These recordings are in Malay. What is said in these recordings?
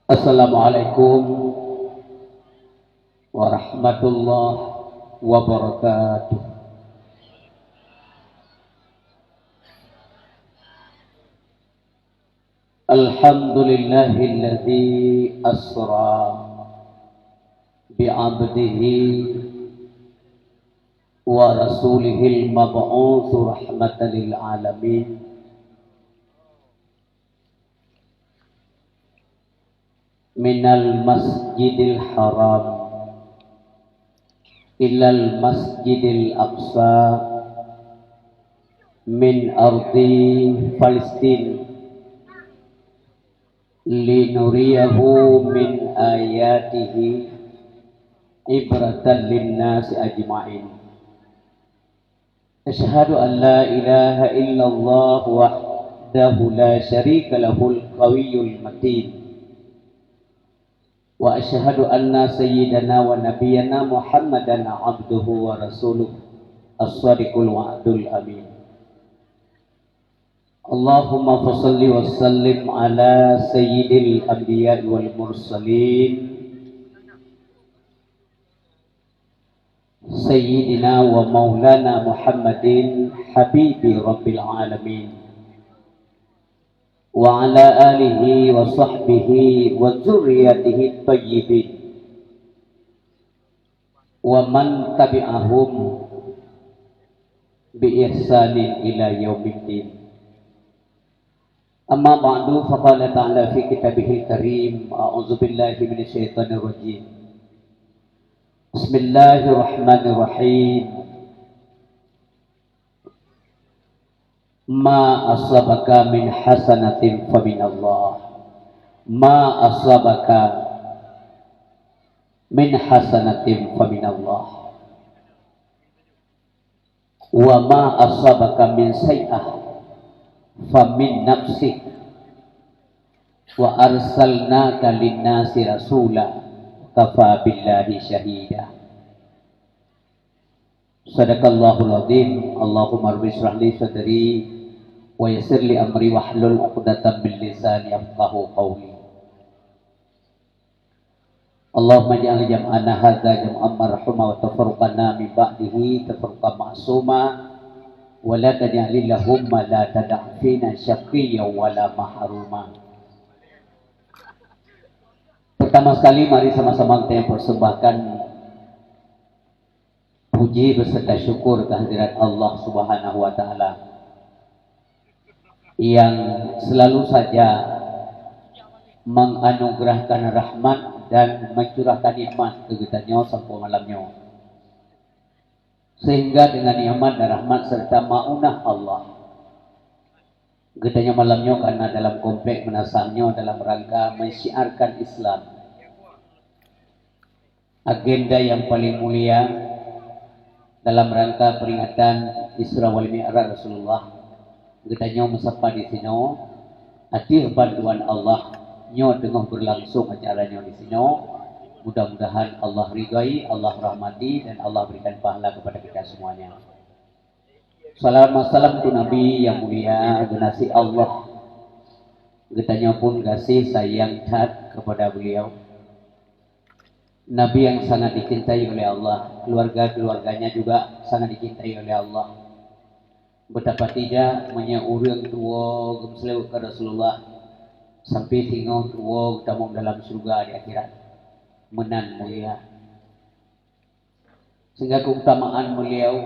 Assalamualaikum warahmatullahi wabarakatuh. Alhamdulillahilladzi asra bi'abdihi wa rasulihil mab'utsu rahmatan lil alamin. Minal masjidil haram ilal masjidil aqsa min ardi Palestin linuriyahu min ayatihi ibratan linnasi ajma'in. Asyhadu an la ilaha illallah wahdahu la syarika lahul qawiyyul matin. Wa asyhadu anna sayyidana wa nabiyyana Muhammadan abduhu wa rasuluh as-sadiqul wa'dul amin. Allahumma fassalli wa sallim ala sayyidil anbiya wal mursalin sayyidina wa maulana Muhammadin habibi rabbil alamin wa ala alihi wa sahbihi wa dzurriyyatihi thayyibin wa man tabi'ahum bi ihsanin ila yaumiddin. Amma ba'du, faqala ta'ala fi kitabihil karim, a'udzu billahi minasyaitonir rajim. Bismillahirrahmanirrahim. Ma asabaka min hasanatin fa min Allah. Ma asabaka min hasanatin fa min Allah. Wa ma asabaka min sayyi'ah fa min nafsik. Wa arsalnaka lin-nasi rasula kafa billahi syahida. Sadaqallahul azim. Allahumma rabbi shrah li sadri wa yassir li amri wahlul 'uqdatam min lisani yafqahu qawli. Allahumma ij'al jam'ana hadza jam'an marhuma wa tafarraqana min ba'dihi tafarruqan ma'suma wa la taj'al lahumma la tad'a fina syaqiyyan wa la mahruma. Pertama sekali mari sama-sama kita persembahkan puji beserta syukur kehadirat Allah Subhanahu wa taala yang selalu saja menganugerahkan rahmat dan mencurahkan nikmat ke kitanya sampai malamnya. Sehingga dengan nikmat dan rahmat serta maunah Allah kitanya malamnya karena dalam komplek menasangnya dalam rangka mensyiarkan Islam, agenda yang paling mulia dalam rangka peringatan Isra wal Mi'raj Rasulullah. Kitanya mesapa di sini hadir bantuan Allah nyo tengah berlangsung acaranya di sini. Mudah-mudahan Allah ridai, Allah rahmati, dan Allah berikan pahala kepada kita semuanya. Salam wassalam tu Nabi yang mulia, generasi Allah. Kitanya pun kasih sayang cat kepada beliau. Nabi yang sangat dicintai oleh Allah, keluarga-keluarganya juga sangat dicintai oleh Allah. Betapa tidak menyeurang tua gemslew ke Rasulullah sampai tinggal tua tamung dalam surga di akhirat. Menan mulia. Sehingga keutamaan beliau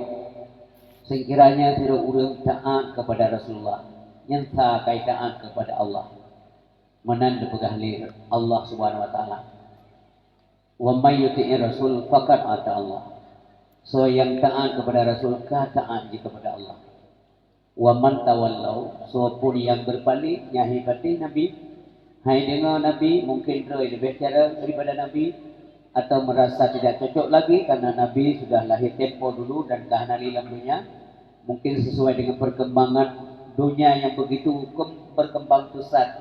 sekiranya tidak urang taat kepada Rasulullah, nyenta kai taat kepada Allah. Menan dipegahli Allah Subhanahu wa taala. Wa may yuti'ir rasul faqad ata Allah. So yang taat kepada Rasul taat kepada Allah. Wa man tawallau, so pun yang berpaling nyahi kati Nabi, hai dengar Nabi mungkin lebih cara daripada Nabi atau merasa tidak cocok lagi karena Nabi sudah lahir tempo dulu dan kahana dalam dunia, mungkin sesuai dengan perkembangan dunia yang begitu berkembang pesat,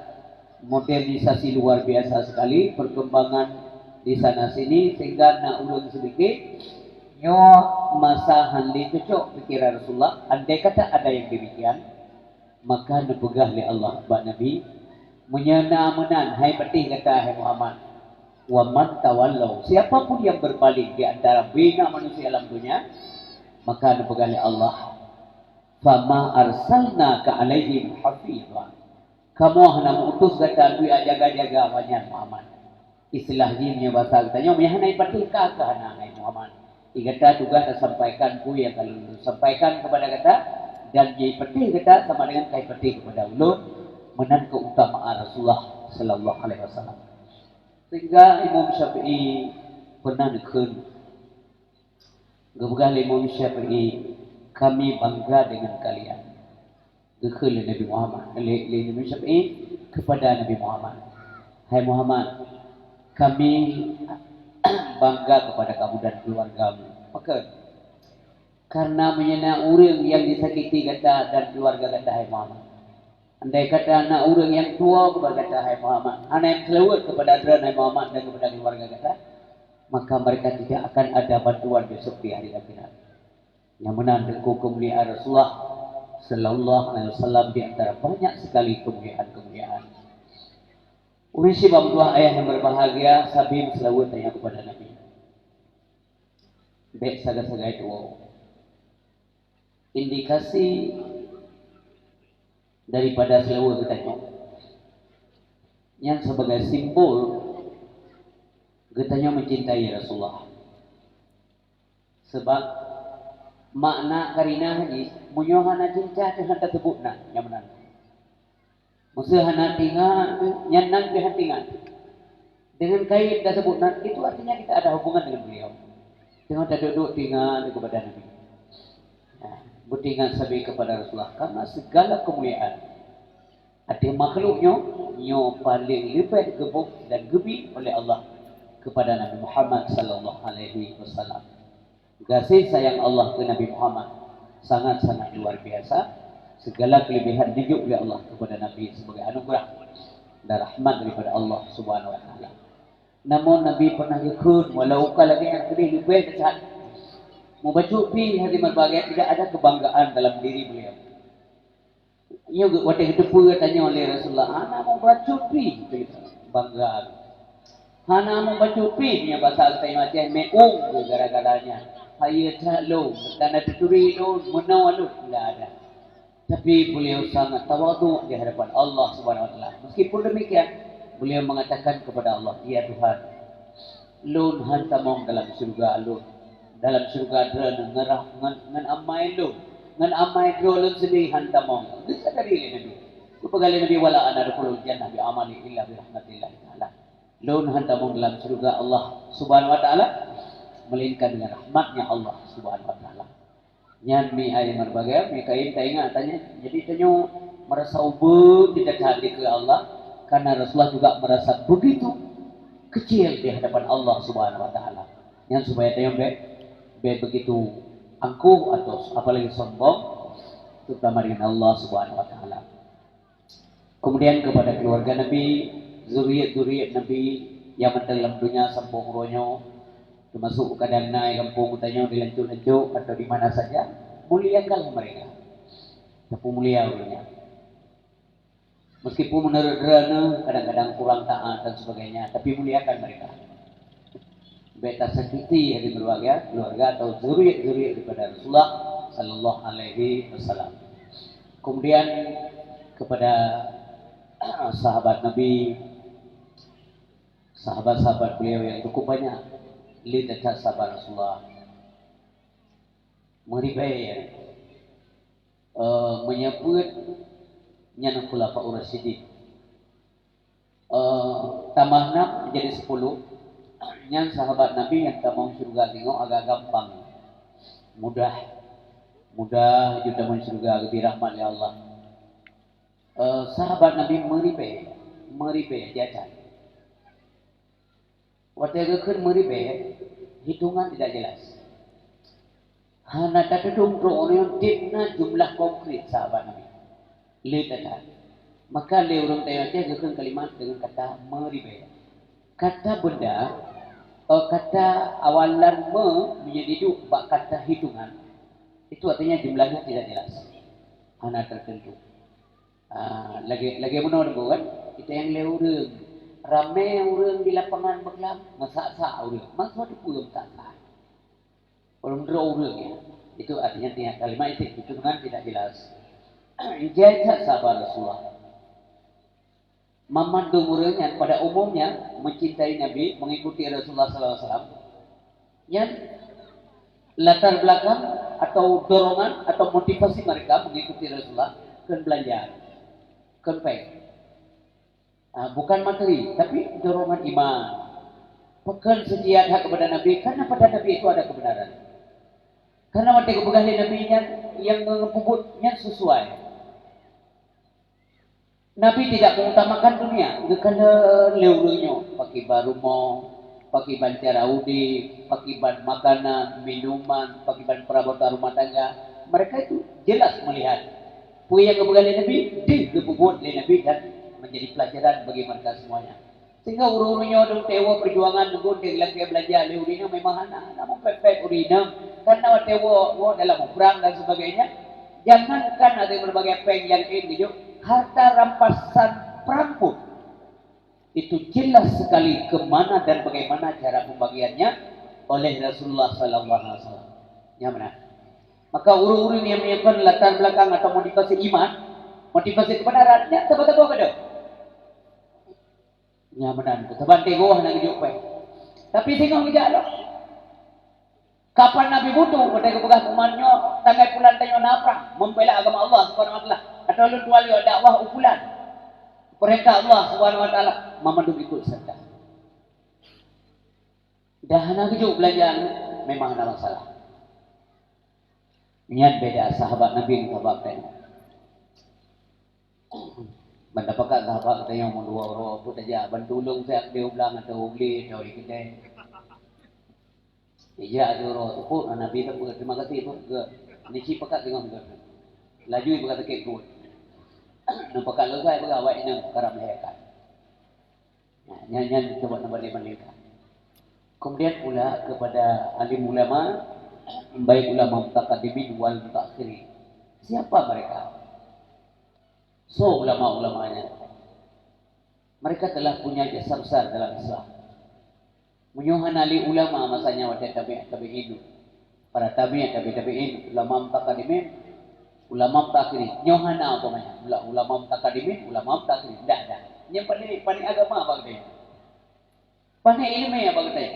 modernisasi luar biasa sekali, perkembangan di sana sini sehingga nak ulun sedikit nyo masa handi cocok pikiran Rasulullah. Andai kata ada yang demikian, maka nepegah oleh Allah bak Nabi menyena-menan, hai petih kata hai Muhammad. Wa man tawallau, siapapun yang berbalik di antara bina manusia alam dunia, maka dipegang Allah. Fama arsalna ka alaihim hafizan. Kamu hana mengutus kata lui jaga-jaga banyak Muhammad. Istilah jimnya bahasa katanya mehana ipatih ka hana hai Muhammad. Ikata juga sampaikan ku yang kalau sampaikan kepada kata dan jadi petih kata sama dengan kai petih kepada ulun menan keutamaan Rasulullah sallallahu alaihi wasallam. Sehingga Imam Syafi'i pernah dekun. Gebegal Imam Syafi'i, kami bangga dengan kalian. Dekun Nabi Muhammad. Imam Syafi'i kepada Nabi Muhammad. Hai Muhammad, kami bangga kepada kamu dan keluargamu. Maka karena menyena orang yang disakiti kata dan keluarga kata hai Muhammad. Andai kata anak orang yang tua kepada kata hai Muhammad, anak yang selawat kepada Nabi Muhammad dan kepada keluarga kata, maka mereka tidak akan ada bantuan besok di hari akhirat. Yang menandai kemuliaan Rasulullah sallallahu alaihi wasallam di antara banyak sekali kemuliaan-kemuliaan. Urisi bapa ayah yang berbahagia, sabim selawat tanya kepada Nabi. Baik saga-saga itu. Indikasi daripada selawat katanya yang sebagai simbol katanya mencintai Rasulullah. Sebab makna karina hadis munyohana cinta dengan tersebutna yang benar. Musuh hana tinggal nyanang dengan tinggal. Dengan kait tersebutna itu artinya kita ada hubungan dengan beliau. Jangan duduk tinggal kepada Nabi. Bertinggal sabi kepada Rasulullah karena segala kemuliaan ada makhluknya nyo paling lebih gebuk dan gebi oleh Allah kepada Nabi Muhammad sallallahu alaihi wasallam. Kasih sayang Allah ke Nabi Muhammad sangat-sangat luar biasa. Segala kelebihan dijuk oleh Allah kepada Nabi sebagai anugerah dan rahmat daripada Allah Subhanahu wa taala. Namun Nabi pernah ikut walau lagi yang lebih dekat membacupi hati berbahagia, tidak ada kebanggaan dalam diri beliau. Ia waktu itu pula tanya oleh Rasulullah, "Ana mau bacupi," bangga. "Ana mau bacupi," punya bahasa saya macam meung gara-garanya. Hayat lo, karena tuturi lo, menawalu tidak ada. Tapi beliau sangat tawadhu di hadapan Allah Subhanahu wa taala. Meskipun demikian, beliau mengatakan kepada Allah, "Ya Tuhan, lun hantamong dalam surga lun. Dalam surga ada ngerah ngan amai lu ngan amai drolun sedih hantamong bisa dari Nabi kepegali Nabi wala ana dukhulul jannah bi amali illa bi rahmatillah taala lun hantamong dalam surga Allah Subhanahu wa taala melainkan dengan rahmatnya Allah Subhanahu wa taala nyan mi ay marbaga mi kain tainga tanya jadi tanyo merasa ubud tidak hati ke Allah karena Rasulullah juga merasa begitu kecil di hadapan Allah Subhanahu wa taala yang supaya tayo begitu angkuh atau apalagi sombong terutama dengan Allah Subhanahu wa taala. Kemudian kepada keluarga Nabi, zuriat-zuriat Nabi yang dalam dunia sambung ronyo termasuk kadang naik kampung tanya di lencur-lencur atau di mana saja, muliakan mereka. Tapi mulia orangnya. Meskipun menurut derana kadang-kadang kurang taat dan sebagainya, tapi muliakan mereka. Beta sakiti hari berbahagia keluarga atau zuriat-zuriat daripada Rasulullah sallallahu alaihi wasallam. Kemudian kepada sahabat Nabi, sahabat-sahabat beliau yang cukup banyak li dekat sahabat Rasulullah. Meribai menyebut nyana khulafaur rasyidin. Tambah 6 menjadi 10. Yang sahabat Nabi yang tak mau surga tengok agak gampang, mudah juga mau surga lebih rahmat ya Allah. Sahabat Nabi meribe dia. Waktu itu meribe hitungan tidak jelas. Hana tak kedung orang tipna jumlah konkret sahabat Nabi. Lihat maka le orang tanya ke kalimat dengan kata meribe. Kata benda kata awalan menjadi dua kata hitungan itu artinya jumlahnya tidak jelas hanya tertentu lagi menurut kan kita yang leurung rame urang di lapangan beklam masak-sak urang maksud pulang tak orang urang ya itu artinya kalimat itu kan tidak jelas. Jadi sahabat Rasulullah memandu urangnya pada umumnya mencintai Nabi mengikuti Rasulullah SAW yang latar belakang atau dorongan atau motivasi mereka mengikuti Rasulullah kan belanja kan bukan materi tapi dorongan iman bukan setia kepada Nabi karena pada Nabi itu ada kebenaran karena mati kebegahan Nabi yang mengepubutnya sesuai. Nabi tidak mengutamakan dunia karena leureunyo pakai barumo pakai ban caraudi pakai ban makanan minuman pakai ban perabotan rumah tangga mereka itu jelas melihat punya kebegahan Nabi dikepubut oleh Nabi dan menjadi pelajaran bagi mereka semuanya. Sehingga uru-urunya dong tewa perjuangan dulu dia lagi belanja leurina memang hana namun pepek urina karena tewa dalam perang dan sebagainya. Jangankan ada berbagai peng yang ini harta rampasan perang pun itu jelas sekali kemana dan bagaimana cara pembagiannya oleh Rasulullah SAW. Ya benar. Maka uru-uru yang menyiapkan latar belakang atau motivasi iman, motivasi kebenarannya tebak-tebak ada. Ya benar, teban tegoh nak hidup baik. Tapi tengok tidak ada. Kapan Nabi butuh pada kepegah umatnya tangai pulan tanyo naprang membela agama Allah Subhanahu wa taala atau lu tuali dakwah ukulan. Perintah Allah Subhanahu wa taala memandu ikut serta. Dah nak hidup belanjaan memang ada masalah. Niat beda sahabat Nabi dengan sahabat lain. Mendapatkan sahabat kita yang mendua orang pun saja bantulung saya dia ulang atau ugli atau ikutnya. Iya ada orang pun Nabi tak terima kasih pun ke niki pekat dengan kita. Laju berkata kek pun. Nampak kalau saya berawak ini perkara melahirkan. Nyanyian coba nama dia melahirkan. Kemudian pula kepada alim ulama, baik ulama mutaqaddimin wal mutaakhirin. Siapa mereka? So ulama-ulamanya mereka telah punya jasa besar dalam Islam. Menyuhan ali ulama masanya pada tabi'in, para tabi'in, ulama mutaqaddimin, ulama mutaakhirin. Nyuhan apa namanya? Ulama mutaqaddimin, ulama mutaakhirin. Dah. Yang paling agama apa katanya? Paling ilmu apa katanya?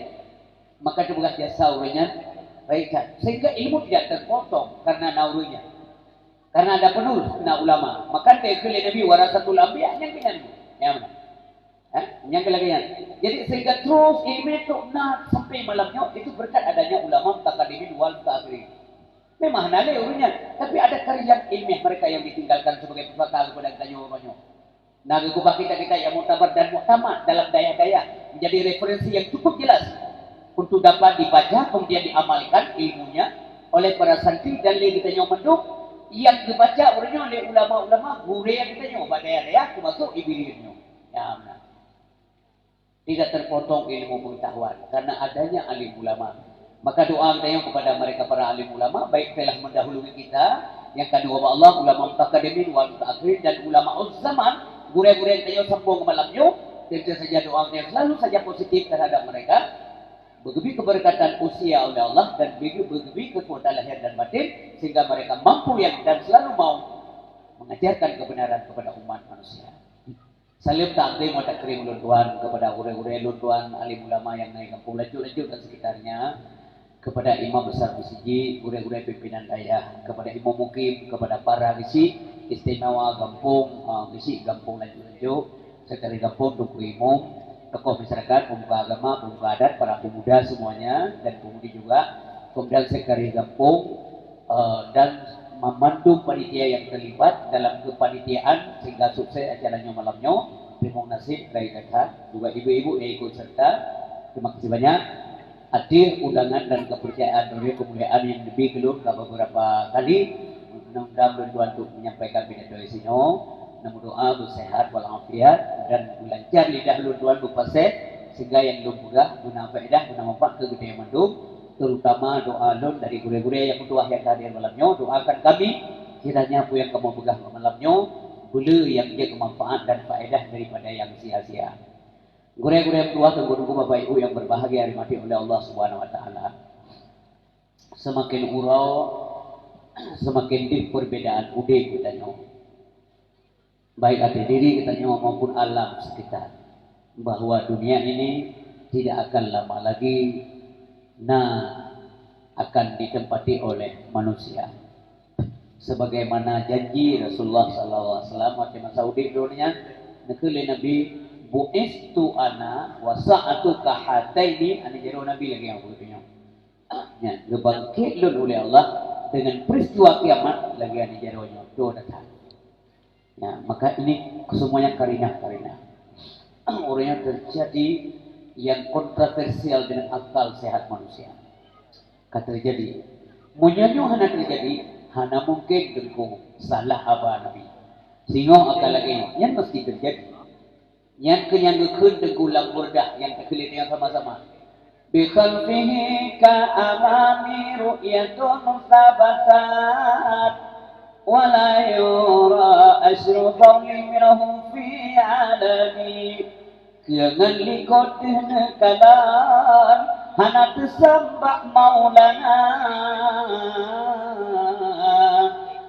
Maka tugas jasa urangnya baikkan sehingga ilmu tidak terpotong karena naurunya. Karena ada penulis ulama. Maka dia pilih Nabi warasatul anbiya yang dengan ya mana? Yang kelagian. Jadi sehingga terus ilmu itu sampai malamnya itu berkat adanya ulama mutaqaddimin wal mutaakhirin. Memang nale urunya, tapi ada karya ilmiah mereka yang ditinggalkan sebagai pusaka kepada kita jawabannya. Nah, kubah kita yang mutabar dan muktamad dalam daya-daya menjadi referensi yang cukup jelas untuk dapat dibaca kemudian diamalkan ilmunya oleh para santri dan lagi kita menduk yang dibaca oleh ulama-ulama guru yang kita nyoba daya-daya termasuk ibilirnya. Ya benar. Tidak terpotong ilmu pengetahuan karena adanya alim ulama. Maka doa kita kepada mereka para alim ulama baik telah mendahului kita, yang kedua Allah ulama mutaqaddimin wal mutaakhirin dan ulama zaman, guru-guru yang kita sambung ke malamnya, tentu saja doa yang selalu saja positif terhadap mereka. Begitu keberkatan usia oleh Allah dan begitu kekuatan lahir dan batin sehingga mereka mampu dan selalu mau mengajarkan kebenaran kepada umat manusia. Salim takdim wa takrim Tuhan kepada guru-guru Tuhan alim ulama yang naik kampung Laju dan sekitarnya, kepada imam besar Bisiji, guru-guru pimpinan daerah, kepada imam mukim, kepada para gisi istimewa kampung kampung Laju, sekali kampung Tuku Imam, tokoh masyarakat, pemuka agama, pemuka adat, para pemuda semuanya dan pemudi juga, kemudian sekali kampung dan memandu panitia yang terlibat dalam kepanitiaan sehingga sukses acaranya malamnya. Terima kasih Rakyat juga ibu-ibu yang ikut serta. Terima kasih banyak. Hadir undangan dan kepercayaan dari kemuliaan yang lebih keluar beberapa kali. Mudah-mudahan Tuhan untuk menyampaikan pidato isinya. Namun doa bersehat walafiat dan lancar lidah Tuhan berpasir sehingga yang belum mudah guna faedah guna manfaat ke kita yang mendung, terutama doa lun dari guru-guru yang berdoa yang hadir malamnya. Doakan kami kiranya apa yang kamu pegang malamnya Gula yang jaga manfaat dan faedah daripada yang sia-sia. Gurau-gurau tua tunggu-tunggu Bapak Ibu yang berbahagia dimati oleh Allah Subhanahu wa taala. Semakin urau, semakin di perbedaan udah kita nyawa. Baik hati diri kita nyawa maupun alam sekitar. Bahwa dunia ini tidak akan lama lagi akan ditempati oleh manusia. Sebagaimana janji Rasulullah sallallahu alaihi wasallam waktu Saudi dunia nekele Nabi bu'istu ana wa sa'atu kahataini ani jero Nabi lagi yang begitunya. Ya, dibangkitkan oleh Allah dengan peristiwa kiamat lagi ani jeronya do datang. Ya, maka ini semuanya karina-karina. Orangnya terjadi yang kontroversial dengan akal sehat manusia. Kata terjadi. Munyanyo hana terjadi hana mungkin dengku salah apa Nabi. Sehingga akal lagi yang mesti terjadi. Yang kenyanggeun dengku lang burdah yang terkelit yang sama-sama. Bi khalfihi ka amami ru'yatun sabatat wa la yura asyru qawli minhum fi alami. Jangan likot kalan hana tersambak maulana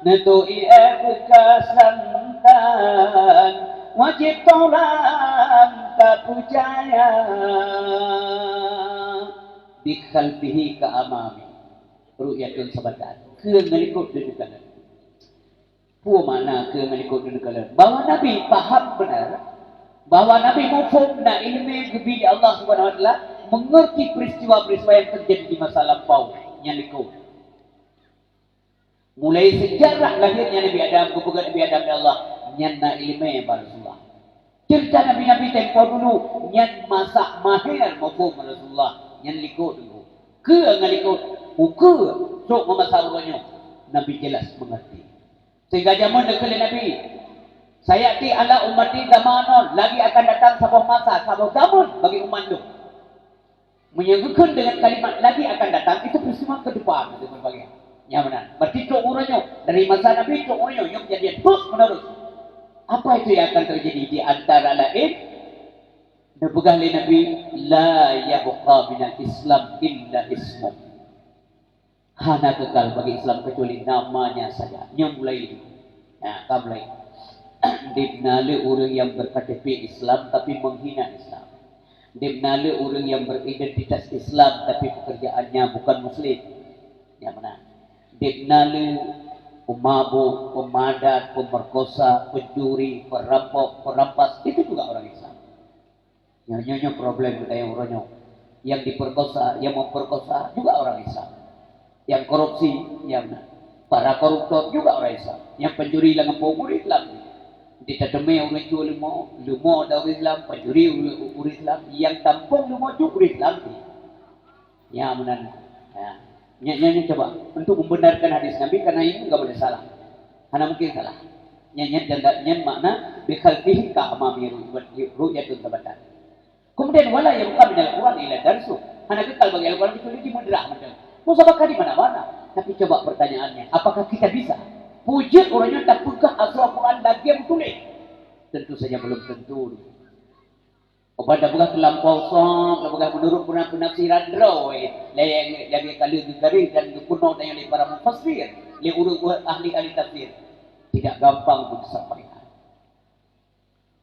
netui berkasantan wajib taulan tak pujaya di khalfihi ka amami ru'yatun sabatan keungalikut dedukalan pu mana keungalikut dedukalan bahwa Nabi paham benar bahwa Nabi mufumna ilmu kepada Allah Subhanahu wa taala mengerti peristiwa-peristiwa yang terjadi di masa lampau nyaliko. Mulai sejarah lahirnya Nabi Adam, hubungan Nabi Adam dan Allah, nyanna ilmu yang Rasulullah. Cerita Nabi-Nabi tempo dulu, nyan masak mahir mufum Rasulullah, nyaliko dulu. Ke ngaliko, uke sok memasak urunyo. Nabi jelas mengerti. Sehingga zaman dekat Nabi saya ti ala umati zamanon lagi akan datang sebuah masa sebuah zaman bagi umat itu menyebutkan dengan kalimat lagi akan datang itu peristiwa ke depan itu berbagai ya benar berarti cok urunyo dari masa Nabi cok urunyo yang jadi terus menerus apa itu yang akan terjadi di antara lain berpegang Nabi la yabqa minal Islam illa ismu hana kekal bagi Islam kecuali namanya saja yang mulai itu nah kamulai dibnale orang yang berKTP Islam tapi menghina Islam. Dibnale orang yang beridentitas Islam tapi pekerjaannya bukan Muslim. Yang mana? Dibnale pemabuk, pemadat, pemerkosa, pencuri, perampok, perampas itu juga orang Islam. Nyonya problem kita yang orangnya. Yang diperkosa, yang memperkosa juga orang Islam. Yang korupsi, yang para koruptor juga orang Islam. Yang pencuri dengan pemur Islam. Ditademe orang jual lumo dari Islam, pencuri orang Islam, yang tampung lumo juga orang Islam. Ya benar. Ya. Nyanyi coba untuk membenarkan hadis Nabi karena ini enggak boleh salah. Karena mungkin salah. Nyanyi makna bikhalfihi ka amami ru'yatun sabatan. Kemudian wala yang bukan minal Quran ila darsu. Karena kekal bagi Al-Quran itu di mudrah macam. Musabaqah di mana-mana. Tapi coba pertanyaannya, apakah kita bisa? Puji orangnya tak pegah asal Quran lagi yang tulis. Tentu saja belum tentu. Obat dah pegah terlampau song, dah pegah menurut penafsiran draw. Lagi kali digari dan kuno tanya oleh para mufassir, oleh urut ahli tafsir. Tidak gampang untuk disampaikan.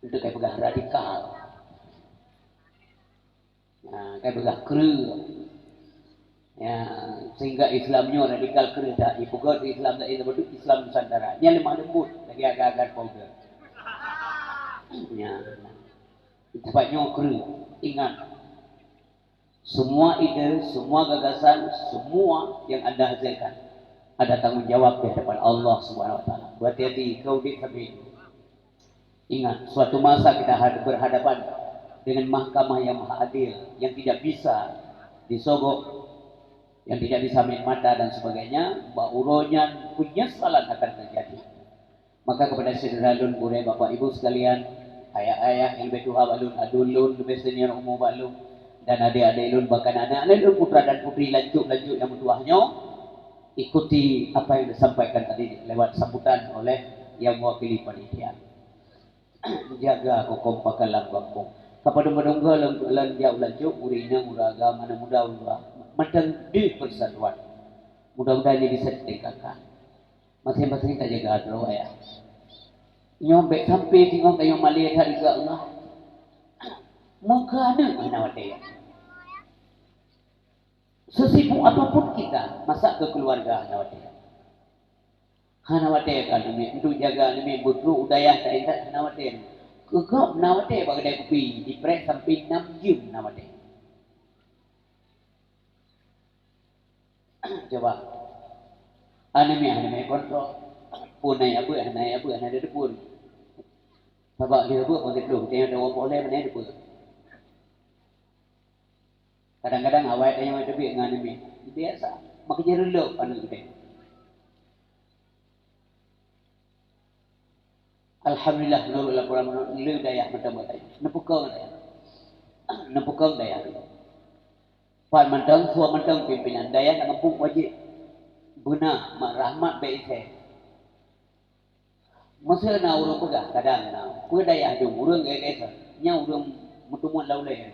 Itu kayak pegah radikal. Nah, kayak pegah kru. Ya, sehingga Islamnya radikal kerja ibugot Islam tak itu betul Islam Nusantara nya lemah lembut lagi agak-agak powder ya tempatnya kru ingat semua ide semua gagasan semua yang anda hasilkan ada tanggung jawab di hadapan Allah Subhanahu wa taala hati-hati kau di kami ingat suatu masa kita berhadapan dengan mahkamah yang maha adil yang tidak bisa disogok yang tidak bisa main mata dan sebagainya, bauronya penyesalan akan terjadi. Maka kepada saudara-saudara bure Bapak Ibu sekalian, ayah-ayah yang betuha balun adulun lebih senior umum balun dan adik-adik lun bahkan anak-anak lun putra dan putri lanjut yang bertuahnya ikuti apa yang disampaikan tadi lewat sambutan oleh yang mewakili panitia. jaga ko kompakan lambang kepada menunggu lan jauh lanjut urina muraga mana mudah Allah macam di persatuan mudah-mudahan ini bisa ditingkatkan masing-masing kita jaga doa ya nyombe sampai tinggal kayu malih hari ke Allah maka ada mana ya sesibuk apapun kita masak ke keluarga nawatnya hanawate kan demi untuk jaga demi butuh udaya tak ingat hanawate kegap nawate bagai kopi dipres sampai 6 jam nawate coba anime kontrol punai abu anai ada pun sabak dia abu pun itu dia ada boleh mana ada pun kadang-kadang awal tanya macam ni dengan anime biasa maka jadi relok anu kita. Alhamdulillah menurut laporan menurut daya macam-macam. Nepukang daya. Pak mentang, suami mentang pimpinan daya nak ngepuk wajib. Benar, mak rahmat baik saya. Masa nak urang pegah kadang nak. Pun daya ada urang gaya nya urang mutumun laulai.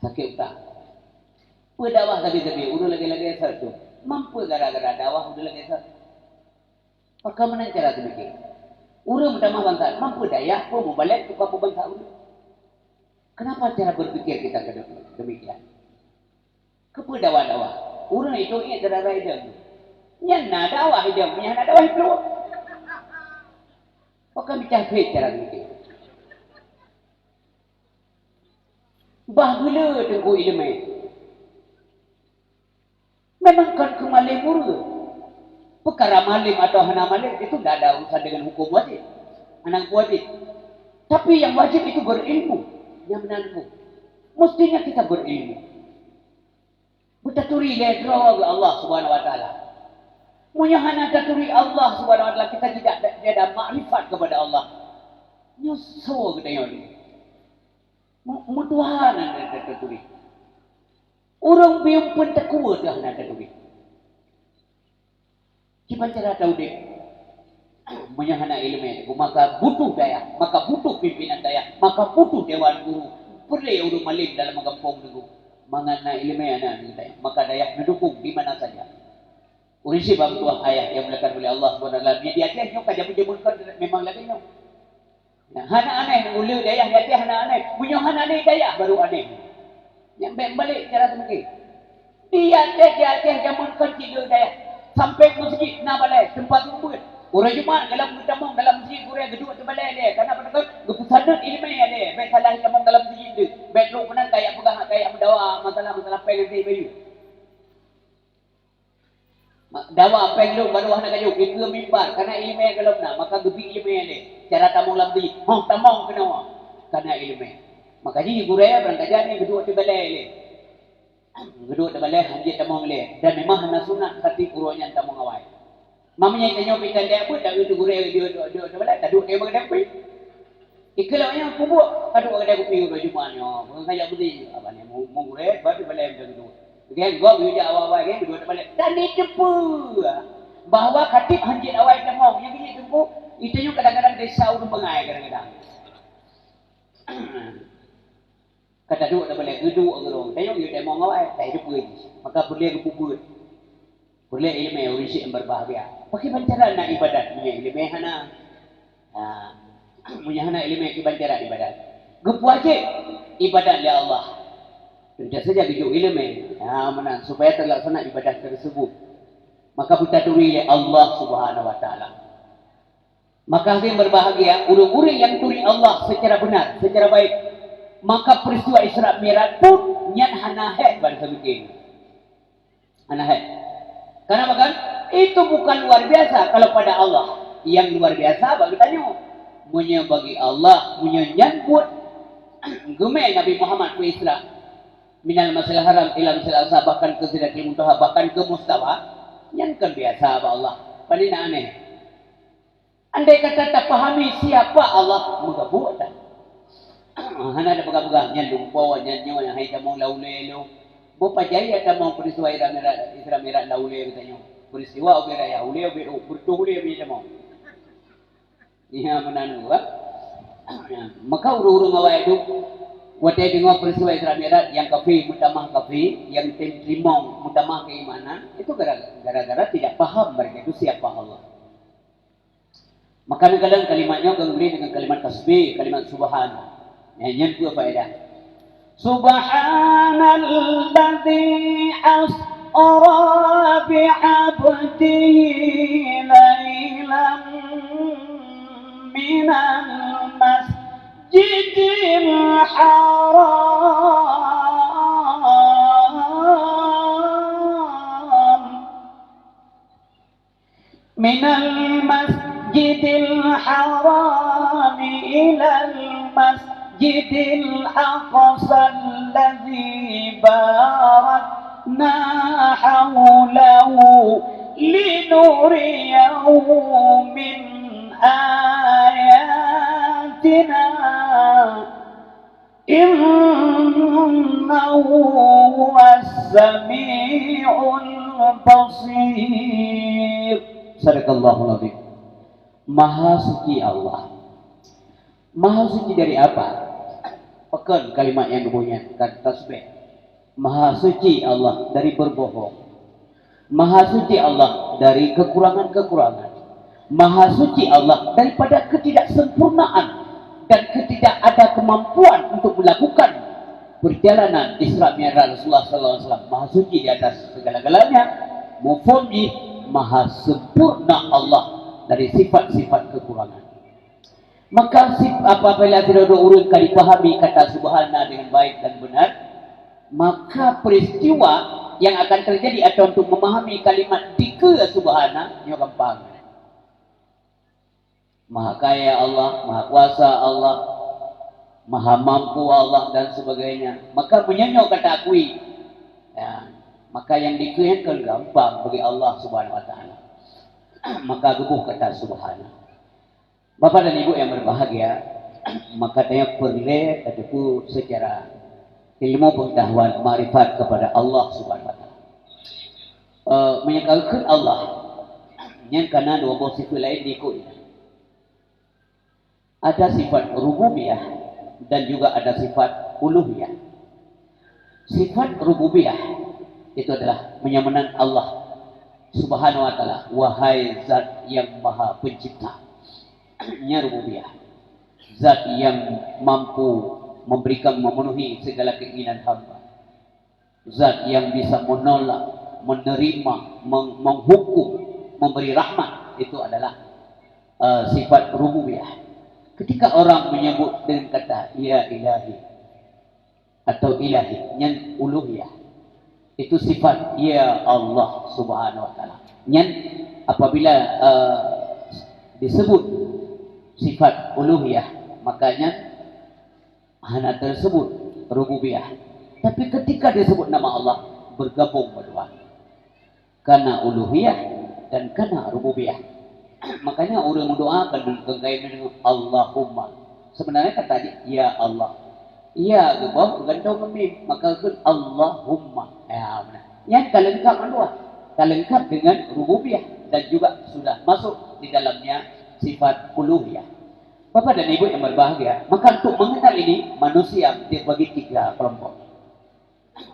Sakit tak. Pun dakwah tapi urang lagi satu. Mampu gara-gara dakwah udah lagi satu. Maka mana cara demikian? Urang bertamah bangsa, mampu daya, pun balik ke apa bangsa urang. Kenapa cara berpikir kita ke demikian? Kepada dakwah-dakwah. Urang itu ingat darah hidung. Yang nak dakwah hidung, yang nak dakwah hidung. Maka bercakap cara berpikir. Bahagia tengku ilmu. Memang kan kemalai murah. Perkara malim atau hana malim itu tidak ada urusan dengan hukum wajib. Anak wajib. Tapi yang wajib itu berilmu. Yang menanggung. Mestinya kita berilmu. Bertaturi ledra Allah subhanahu wa ta'ala. Munyahana taturi Allah subhanahu wa ta'ala. Kita tidak ada makrifat kepada Allah. Nyusul kita ini. Mutuhan anda taturi. Orang biung pun tak kuat dah anda taturi. Gimana cara tahu dia menyahana ilmu maka butuh daya, maka butuh pimpinan daya, maka butuh dewan guru. Perlu urut malim dalam menggampung dulu. Mengana ilmu anak daya, maka daya mendukung di mana saja. Urisi bantuan ayat yang melakukan oleh Allah SWT. Dia nyok kaja menjemurkan memang lagi nyok. Nah, hana aneh mengulur daya, dia hana aneh. Punya hana aneh daya baru aneh. Yang balik cara semua. Dia jamunkan tiga daya. Sampai masjid nak balai tempat kumpul. Orang Jumaat dalam bertamang dalam masjid kurang geduk tu balai dia. Karena pada kepusanan ilmu dia. Baik salah tamang dalam masjid dia. Baik lu pernah kayak pegang kayak mendawa masalah peng nanti bayu. Dawa peng lu baru anak kayu ke mimbar karena ilmu kalau nak maka gebi ilmu dia. Cara tamang dalam masjid. Mau tamang kena karena ilmu. Maka jadi guraya berangkat ni geduk tu balai dia. Geduk terbalik hanjit tamang leh dan memang hana sunat kati kuronya tamang awai. Mamanya tanya pikan dia pun tak itu gurau dia terbalik tak duk dia bagi kopi. Ikalaunya kubuk kaduk ada kopi udah Jumaatnya. Bukan kayak beli apa ni mau gurau baru balik macam tu. Dia gok dia awal-awal kan geduk terbalik. Dan ditempu bahawa khatib hanjit awai tamang yang ini tempu itu juga kadang-kadang desa urang pengai kadang-kadang. Kata duk dah boleh geduk gerong. Tengok dia mau ngawai, tak hidup lagi. Maka boleh kepuput. Boleh ilmu urisi yang berbahagia. Pakai pancaran nak ibadat punya ilmu hana. Punya hana ilmu pancaran ibadat. Gep wajib ibadat li Allah. Tentu saja geduk ilmu. Menang supaya terlaksana ibadat tersebut. Maka kita turi li Allah Subhanahu wa taala. Maka yang berbahagia urang-urang yang turi Allah secara benar, secara baik. Maka peristiwa Isra Mi'raj pun nyat hanahet bangsa bikin. Hanahet. Kenapa kan? Itu bukan luar biasa kalau pada Allah. Yang luar biasa bagi tanya. Munya bagi Allah, munya nyambut gemai Nabi Muhammad ke Isra. Minal Masjidil Haram ila Masjidil Aqsa bahkan ke Sidratil Muntaha bahkan ke Mustawa. Yang kan biasa bagi Allah. Padahal aneh. Andai kata tak pahami siapa Allah, maka buat tak. Hana ada pegang-pegang yang lupa nyanyo yang hai tamong laule lo. Bopa jaya tamong peristiwa Isra Mi'raj laule katanya. Peristiwa ubira ya ule bertuh ule bi tamong. Ia menanu Maka urung-urung awak itu watai dengar peristiwa Isra Mi'raj yang kafir mutamah kafir, yang timong mutamah keimanan, itu gara-gara tidak paham mereka itu siapa Allah. Maka kadang kalimatnya gembira dengan kalimat tasbih, kalimat subhana. Yang dua faedah. Subhanalladzi asra bi'abdihi lailan minal masjidil haram minal masjidil haram ilal masjidil aqsa alladzi barakna hawlahu linuriyahu min ayatina innahu huwas sami'ul basir. Sadaqallahul azim. Maha suci Allah. Maha suci dari apa? Pekan kalimat yang dibunyikan tasbih. Maha suci Allah dari berbohong. Maha suci Allah dari kekurangan-kekurangan. Maha suci Allah daripada ketidaksempurnaan dan tidak ada kemampuan untuk melakukan perjalanan Isra Mi'raj Rasulullah sallallahu alaihi wasallam. Maha suci di atas segala-galanya. Mufawwid, maha sempurna Allah dari sifat-sifat kekurangan. Maka apabila tidak urut kali pahami kata subhana dengan baik dan benar, maka peristiwa yang akan terjadi atau untuk memahami kalimat tiga subhana ini gampang. Maha kaya Allah, maha kuasa Allah, maha mampu Allah dan sebagainya. Maka menyanyok kata akui. Ya, maka yang dikehendakkan gampang bagi Allah Subhanahu wa taala. Maka gebuh kata subhana. Bapak dan Ibu yang berbahagia, maka tanya perlu ataupun secara ilmu pengetahuan ma'rifat kepada Allah Subhanahu wa taala. Menyekalkan Allah yang karena dua buah sifat lain diikut. Ada sifat rububiyah dan juga ada sifat uluhiyah. Sifat rububiyah itu adalah menyamakan Allah Subhanahu wa taala, wahai zat yang maha pencipta. Nya rububiyah. Zat yang mampu memberikan memenuhi segala keinginan hamba. Zat yang bisa menolak, menerima, menghukum, memberi rahmat, itu adalah sifat rububiyah. Ketika orang menyebut dengan kata ya ilahi atau ilahi, yang uluhiyah, itu sifat ya Allah Subhanahu wa taala. Yang apabila disebut sifat uluhiyah, makanya hana tersebut rububiyah. Tapi ketika disebut nama Allah, bergabung berdua, karena uluhiyah dan karena rububiyah. Makanya orang mendoakan dengan Allahumma. Sebenarnya kata dia ya Allah. Ya, gebab gantung kami, maka kan Allahumma. Ya benar. Yang kalengkap dua, kalengkap dengan rububiyah dan juga sudah masuk di dalamnya sifat uluhiyah. Bapak dan Ibu yang berbahagia, maka untuk mengenal ini manusia dibagi tiga kelompok.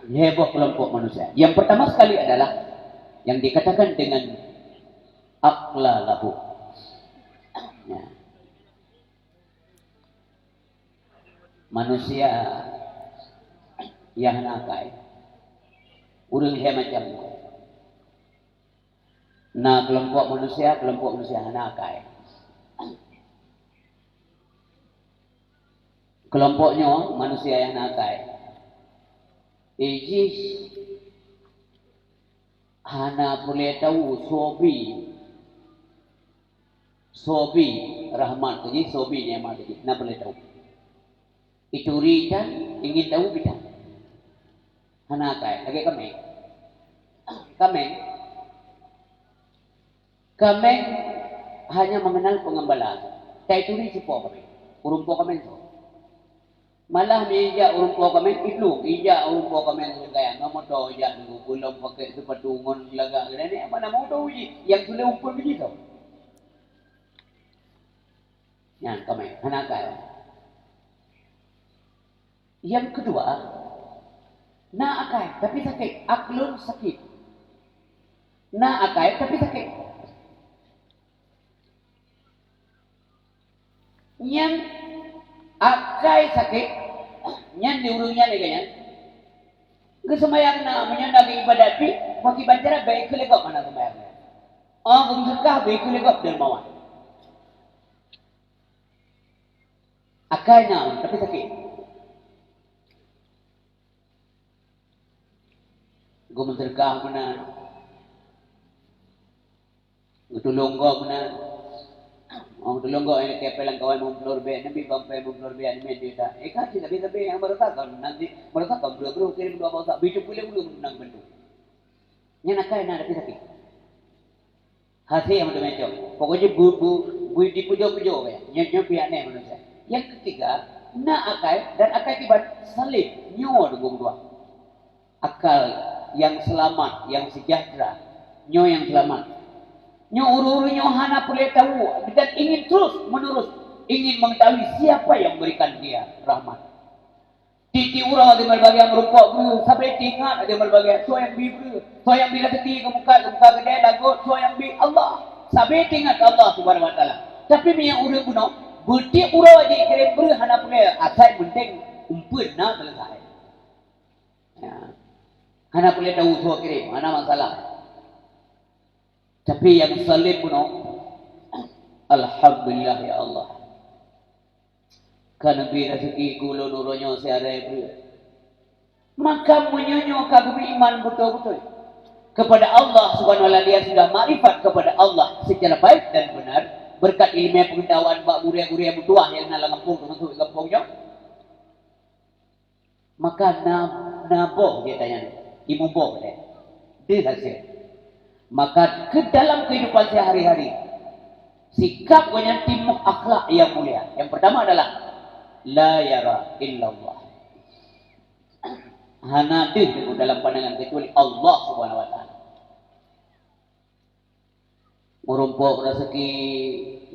Heboh kelompok manusia. Yang pertama sekali adalah yang dikatakan dengan aqla lahu. Ya. Manusia yang nakai. Urang he macam tu. Nah, kelompok manusia yang nakai. Kelompoknya manusia yang nakai. Ijis hana boleh tahu sobi rahmat tadi, sobi nikmat tadi, nak boleh tahu. Itu rikan ingin tahu kita. Hana kai, agak kami hanya mengenal pengembala. Tai turi siapa kami? Urung po kami tu. Malah meja urung po kami itu, ija urung po kami gaya. Ngamo to ija nunggu belum pakai sepatu ngon laga. Ini apa nama tu uji? Yang sudah umpun begitu. Yang kami hana kai. Yang kedua, na akai tapi sakit, aklun sakit. Na akai tapi sakit. Yang akai sakit, yang diurungnya ni kayaknya. Kesemayang na menyandang ibadat pi, bagi bancara baik kelegap mana semayang. Bumsukah baik kelegap dermawan. Akai na tapi sakit. Gue menterkah mana, gue tolong gue mana. Tolong kau ini kepelan kawan memplor be, nabi bangpai memplor be ani medita. Eka sih tapi yang meratakan nanti meratakan bro kirim dua bangsa, bicu boleh belum menang bentuk. Yang nak nak tapi sakit. Hati yang macam macam. Pokoknya bu dipujo-pujo ya. Yang aneh manusia. Yang ketiga, nak akai dan akai tiba salib nyo dugong dua. Akal yang selamat, yang sejahtera, nyo yang selamat. Nyo uru-urunya hana boleh tahu dan ingin terus menerus ingin mengetahui siapa yang memberikan dia rahmat. Titi urang ada berbagai merupok ber, sampai tinggal ada berbagai so yang bi ber, so yang bi keti ke muka gede lagu, so yang bi Allah. Sampai tinggal Allah Subhanahu wa taala. Tapi yang urang puno, berti urang aja kirim ber hana boleh asai penting umpun na selesai. Ya. Hana boleh tahu so kirim, hana masalah. Tapi yang salib pun, alhamdulillah ya Allah. Karena bila rezeki kulo nuronyo searai beri. Maka menyonyo kagumi iman betul-betul kepada Allah Subhanahu wa taala. Dia sudah makrifat kepada Allah secara baik dan benar berkat ilmu pengetahuan bak guria-guria butuah yang nalang kampung masuk ke kampungnya. Maka nabo dia tanya, imubo dia. Dia hasil. Maka ke dalam kehidupan sehari-hari sikap punya timuk akhlak yang mulia. Yang pertama adalah la yara illallah. Hana itu dalam pandangan kecuali Allah Subhanahu wa taala. Merumpuk rezeki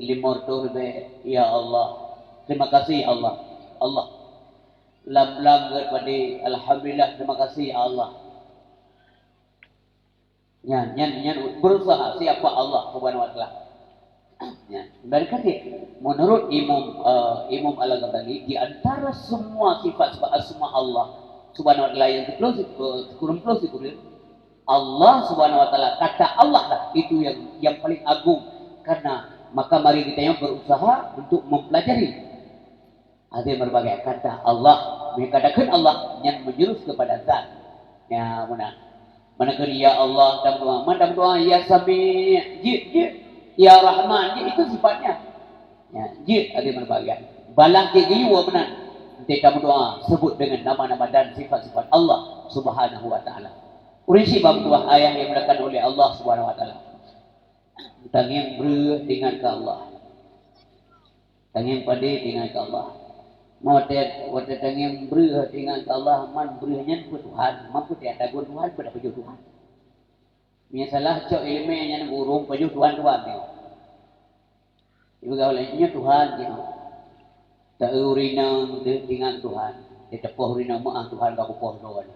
limortur be ya Allah. Terima kasih Allah. Allah. Lam kepada alhamdulillah terima kasih Allah. Nyan berusaha siapa Allah Subhanahu wa taala. Ya, mereka menurut Imam Al-Ghazali di antara semua sifat asma Allah Subhanahu wa taala yang kurang Allah Subhanahu wa taala, kata Allah lah itu yang paling agung. Karena maka mari kita yang berusaha untuk mempelajari. Ada berbagai kata Allah, dikatakan Allah yang menjurus kepada zat. Ya, mana? Manakala ya Allah dalam doa ya Sami jid ya Rahman itu sifatnya. Ya, jid ada berbagai. Balang jiwa benar. Kita berdoa sebut dengan nama-nama dan sifat-sifat Allah Subhanahu wa taala. Urisi bab dua ayat yang diberikan oleh Allah Subhanahu wa taala. Tanging ber dengan ke Allah. Tanging pada dengan ke Allah. Wate tanging ber dengan ke Allah man bernya ke Tuhan, mampu dia tagun Tuhan pada pejuh Tuhan. Misalnya cok ilmu yang burung pejuh Tuhan ni. Ibu gaulnya Tuhan dia. Tak urina dengan Tuhan. Dia tepuh urina maaf Tuhan kau poh doan.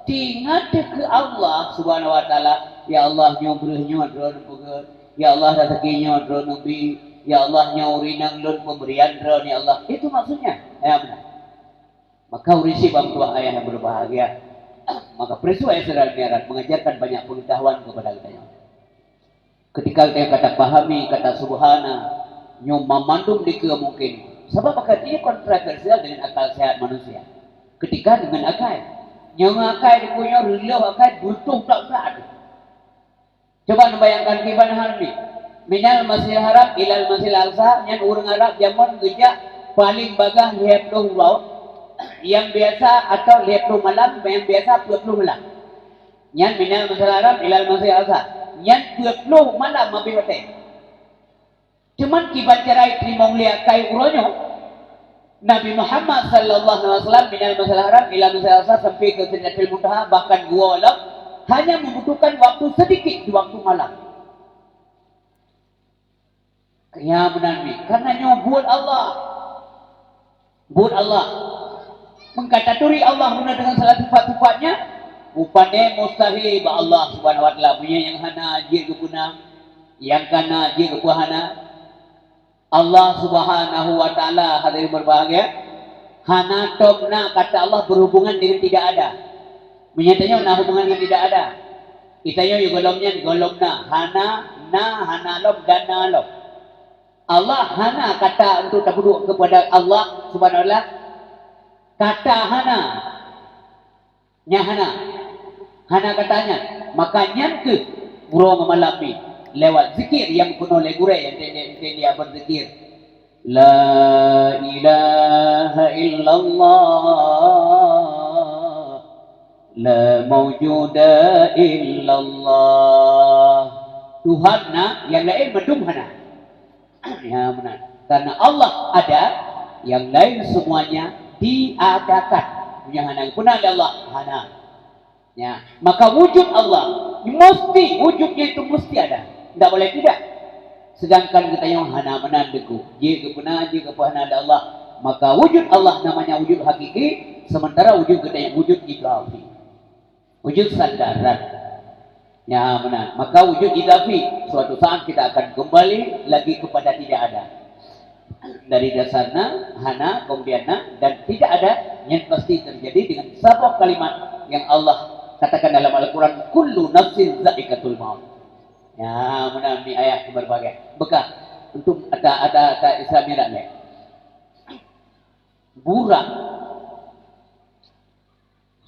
Ingat ke Allah Subhanahu wa taala, ya Allah nyobrehnya drone puger, ya Allah rezekinya drone nabi, ya Allah nyaurina lun pemberian drone ya Allah. Itu maksudnya. Ya benar. Maka urisi bab dua ayat yang berbahagia. Maka peristiwa Isra Mi'raj mengajarkan banyak pengetahuan kepada kita. Ketika kita kata pahami kata subhana, nyo memandum dikira mungkin. Sebab akal ini kontroversial dengan akal sehat manusia. Ketika dengan akal yang akai punya rilau akai butuh tak. Coba membayangkan gimana hal ini. Minal Masjidil Haram ilal Masjidil Aqsa yang orang Arab zaman gejak paling bagah lihat laut yang biasa atau lihat malam yang biasa 20 malam. Yang minal Masjidil Haram ilal Masjidil Aqsa yang 20 malam mabi hotel. Cuman kibat cerai terima mulia kai uronyo Nabi Muhammad sallallahu alaihi wasallam minal Masjidil Haram ila Masjidil Aqsa sampai ke Sidratul Muntaha bahkan gua alam hanya membutuhkan waktu sedikit di waktu malam. Ya benar ni karena nyo buat Allah. Buat Allah Mengkataturi Allah guna dengan salah sifat-sifatnya, upane mustahil ba Allah subhanahu wa ta'ala punya yang hana je guna, yang kana je kepuhana. Allah subhanahu wa ta'ala hadirin berbahagia, hana topna kata Allah berhubungan dengan tidak ada. Menyatanya na hubungan dengan tidak ada. Itanya yu golomna hana lob dan na lob. Allah hana kata untuk tabuduk kepada Allah subhanahu wa ta'ala, kata hana nya hana katanya, makanya ke burung malami lewat zikir yang penuh legure yang dia berzikir la ilaha illallah la mawjuda illallah. Tuhan yang lain medum hana ya benar, karena Allah ada, yang lain semuanya diadakan. Punya hana pun ada Allah hana ya, maka wujud Allah mesti, wujudnya itu mesti ada, tidak boleh tidak. Sedangkan kita yang hana menandeku jika pernah jika hana ada Allah, maka wujud Allah namanya wujud hakiki, sementara wujud kita yang wujud idhafi, wujud sandaran ya benar. Maka wujud idhafi suatu saat kita akan kembali lagi kepada tidak ada, dari dasarnya hana kemudian dan tidak ada yang pasti terjadi dengan sebuah kalimat yang Allah katakan dalam Al-Quran, kullu nafsin za'iqatul maut. Ya, benar ni ayat berbagai. Bekas untuk ada Islamirat ni. Burak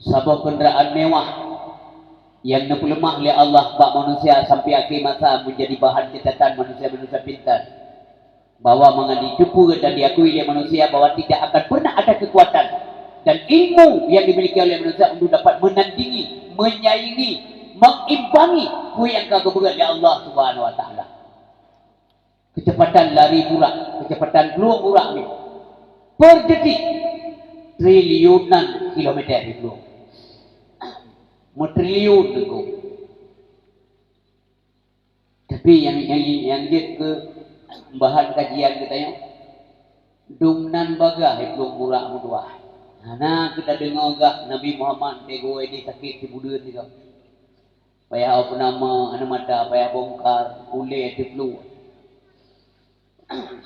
sebuah kenderaan mewah yang dipelemah oleh Allah bak manusia sampai akhir masa menjadi bahan catatan manusia-manusia pintar, bahwa mengenai tipu dan diakui oleh manusia bahwa tidak akan pernah ada kekuatan dan ilmu yang dimiliki oleh manusia untuk dapat menandingi, menyaingi, mengimbangi apa yang kagum oleh Allah Subhanahu wa taala. Kecepatan lari burak, kecepatan gelombang burak ni per detik triliunan kilometer itu. Triliun itu. Tapi yang dia ke bahan kajian kita yang dumnan bagah itu burak mudua. Nah, kita dengar gak Nabi Muhammad tego ini sakit di budur juga. Payah apa nama anak mata payah bongkar ule di flu.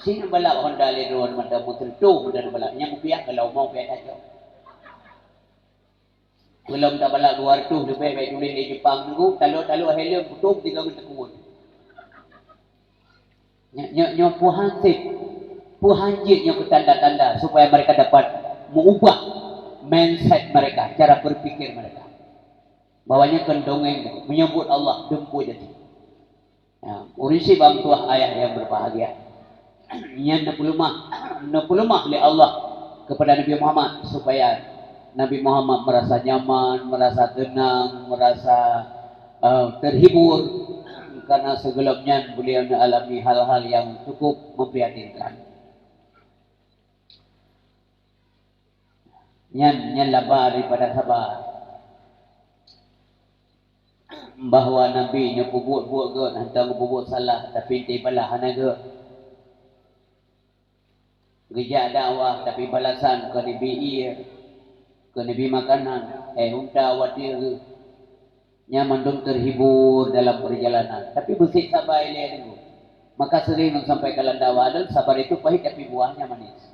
Sini balak Honda le drone mata motor tu mudah balak nya piah kalau mau piah saja. Belum tak balak 200 lebih baik tulis di Jepang tu talu helm tutup 3 tahun. Nya puhanjit nya tanda-tanda supaya mereka dapat mengubah mindset mereka, cara berpikir mereka. Bawanya kendongeng menyebut Allah dempu jadi. Ya, urisi bang tuah ayah yang berbahagia. Nya napulumah oleh Allah kepada Nabi Muhammad supaya Nabi Muhammad merasa nyaman, merasa tenang, merasa terhibur karena sebelumnya beliau mengalami hal-hal yang cukup memprihatinkan. Nyan labar daripada sabar bahwa Nabi nya buat ke hantar buat salah tapi tidak balah hanaga kerja dakwah tapi balasan ke Nabi makanan unta watir nya mandum terhibur dalam perjalanan tapi bersih sabar ini dulu, maka sering sampai ke dakwah dan sabar itu pahit tapi buahnya manis.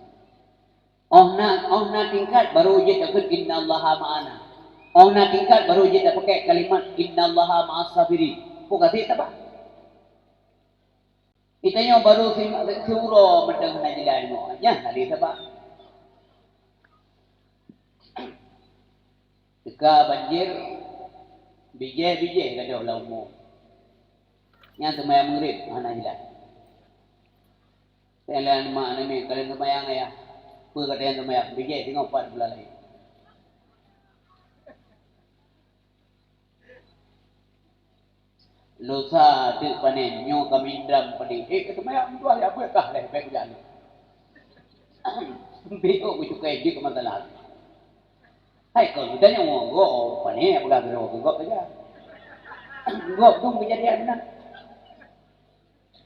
Oh na tingkat baru je takut innallaha ma'ana. Oh na tingkat baru je tak pakai kalimat innallaha ma'as sabirin. Kau kasih apa? Itanya baru suro mendeng na jalan mo. Nya nali apa? Teka banjir bije kada ulah mo. Nya semaya mengrib ana jalan. Pelan mak ni kalian sembayang ya. Kata yang semayang biji tengok 4 bulan lagi. Losa tu panen nyo kami dram padi. Semayang dua ya apa kah leh baik jalan. Beo ku cukai je ke masalah. Hai kau tanya mo go panen apa garo go saja. Go tu kejadian benar.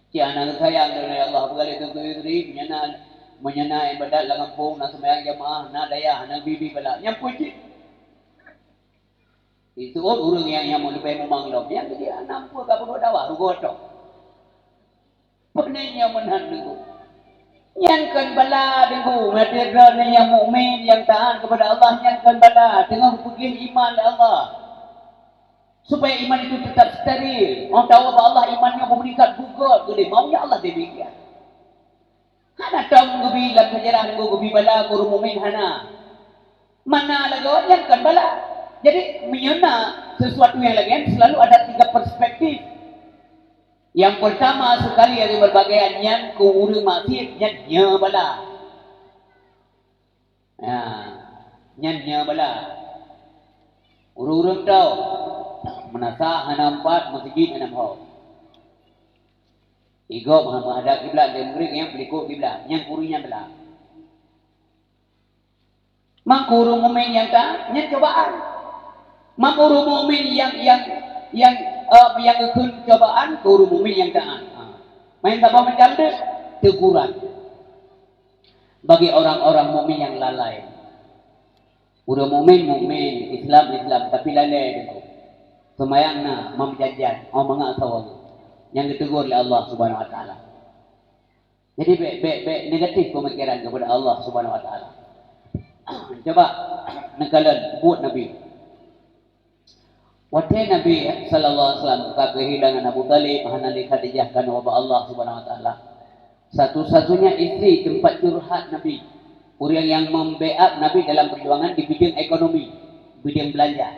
Tiada sayang dari Allah berkali itu istri, punya menyenai badat la kampung nak sembahyang jemaah nak dayah nak bibi bala nyampun je itu orang yang mau lebih memanglom yang dia nampu ka bodoh dawah rugo tok penenya menan dengku nyangkan bala dengku material yang mukmin yang taat kepada Allah nyangkan bala tengah pergi iman oleh Allah supaya iman itu tetap steril. Orang tahu bahawa Allah imannya meningkat gugur gede maunya Allah demikian. Hana tahu gubi dalam sejarah gubi bala guru mukmin hana. Mana lagi yang kan bala. Jadi menyena sesuatu yang lain selalu ada 3 perspektif. Yang pertama sekali dari berbagai yang kuuru masih nya bala. Ya, nya bala. Urung tahu menasa hana 4 masjid hana mau. Igo menghadap kiblat dan murid yang berikut kiblat yang kurunya bela. Mangkuru mukmin yang tak yang cobaan. Mangkuru mukmin yang ikut cobaan kuru mukmin yang taat. Main apa macam tu teguran bagi orang-orang mukmin yang lalai. Udah mukmin Islam tapi lalai itu. Semayangna memjajan mengat sawang yang ditegur oleh Allah Subhanahu wa taala. Jadi negatif pemikiran kepada Allah Subhanahu wa taala. Coba nekalan buat Nabi. Waktu Nabi sallallahu alaihi wasallam kehilangan Abu Talib, Hanali Khadijah kan wabah Allah Subhanahu wa taala. Satu-satunya istri tempat curhat Nabi. Orang yang membeak Nabi dalam perjuangan di bidang ekonomi, bidang belanja.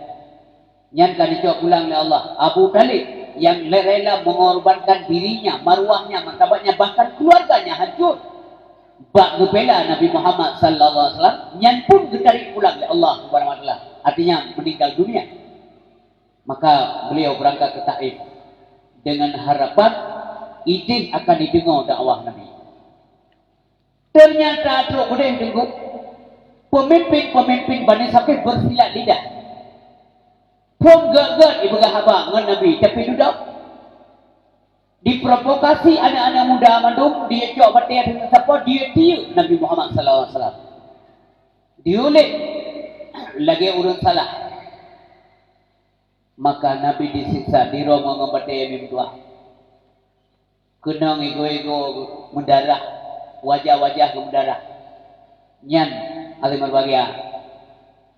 Yang kan dicok ulang oleh Allah. Abu Talib yang rela mengorbankan dirinya, marwahnya, martabatnya, bahkan keluarganya hancur. Bak ngebela Nabi Muhammad sallallahu alaihi wasallam, yang pun ditarik pulang oleh Allah Subhanahu wa taala. Artinya meninggal dunia. Maka beliau berangkat ke Taif dengan harapan idin akan didengar dakwah Nabi. Ternyata teruk boleh tengok pemimpin Bani Saqif bersilat lidah. Pun gagak ibu haba dengan Nabi tapi duduk diprovokasi anak-anak muda mandum dia cok batia dengan siapa dia tiup Nabi Muhammad sallallahu alaihi wasallam. Diulik lagi urun salah. Maka Nabi disiksa di Roma ngebatai mim tua. Kenang ego-ego mendarah, wajah-wajah ke mendarah. Nyan alimar bagia.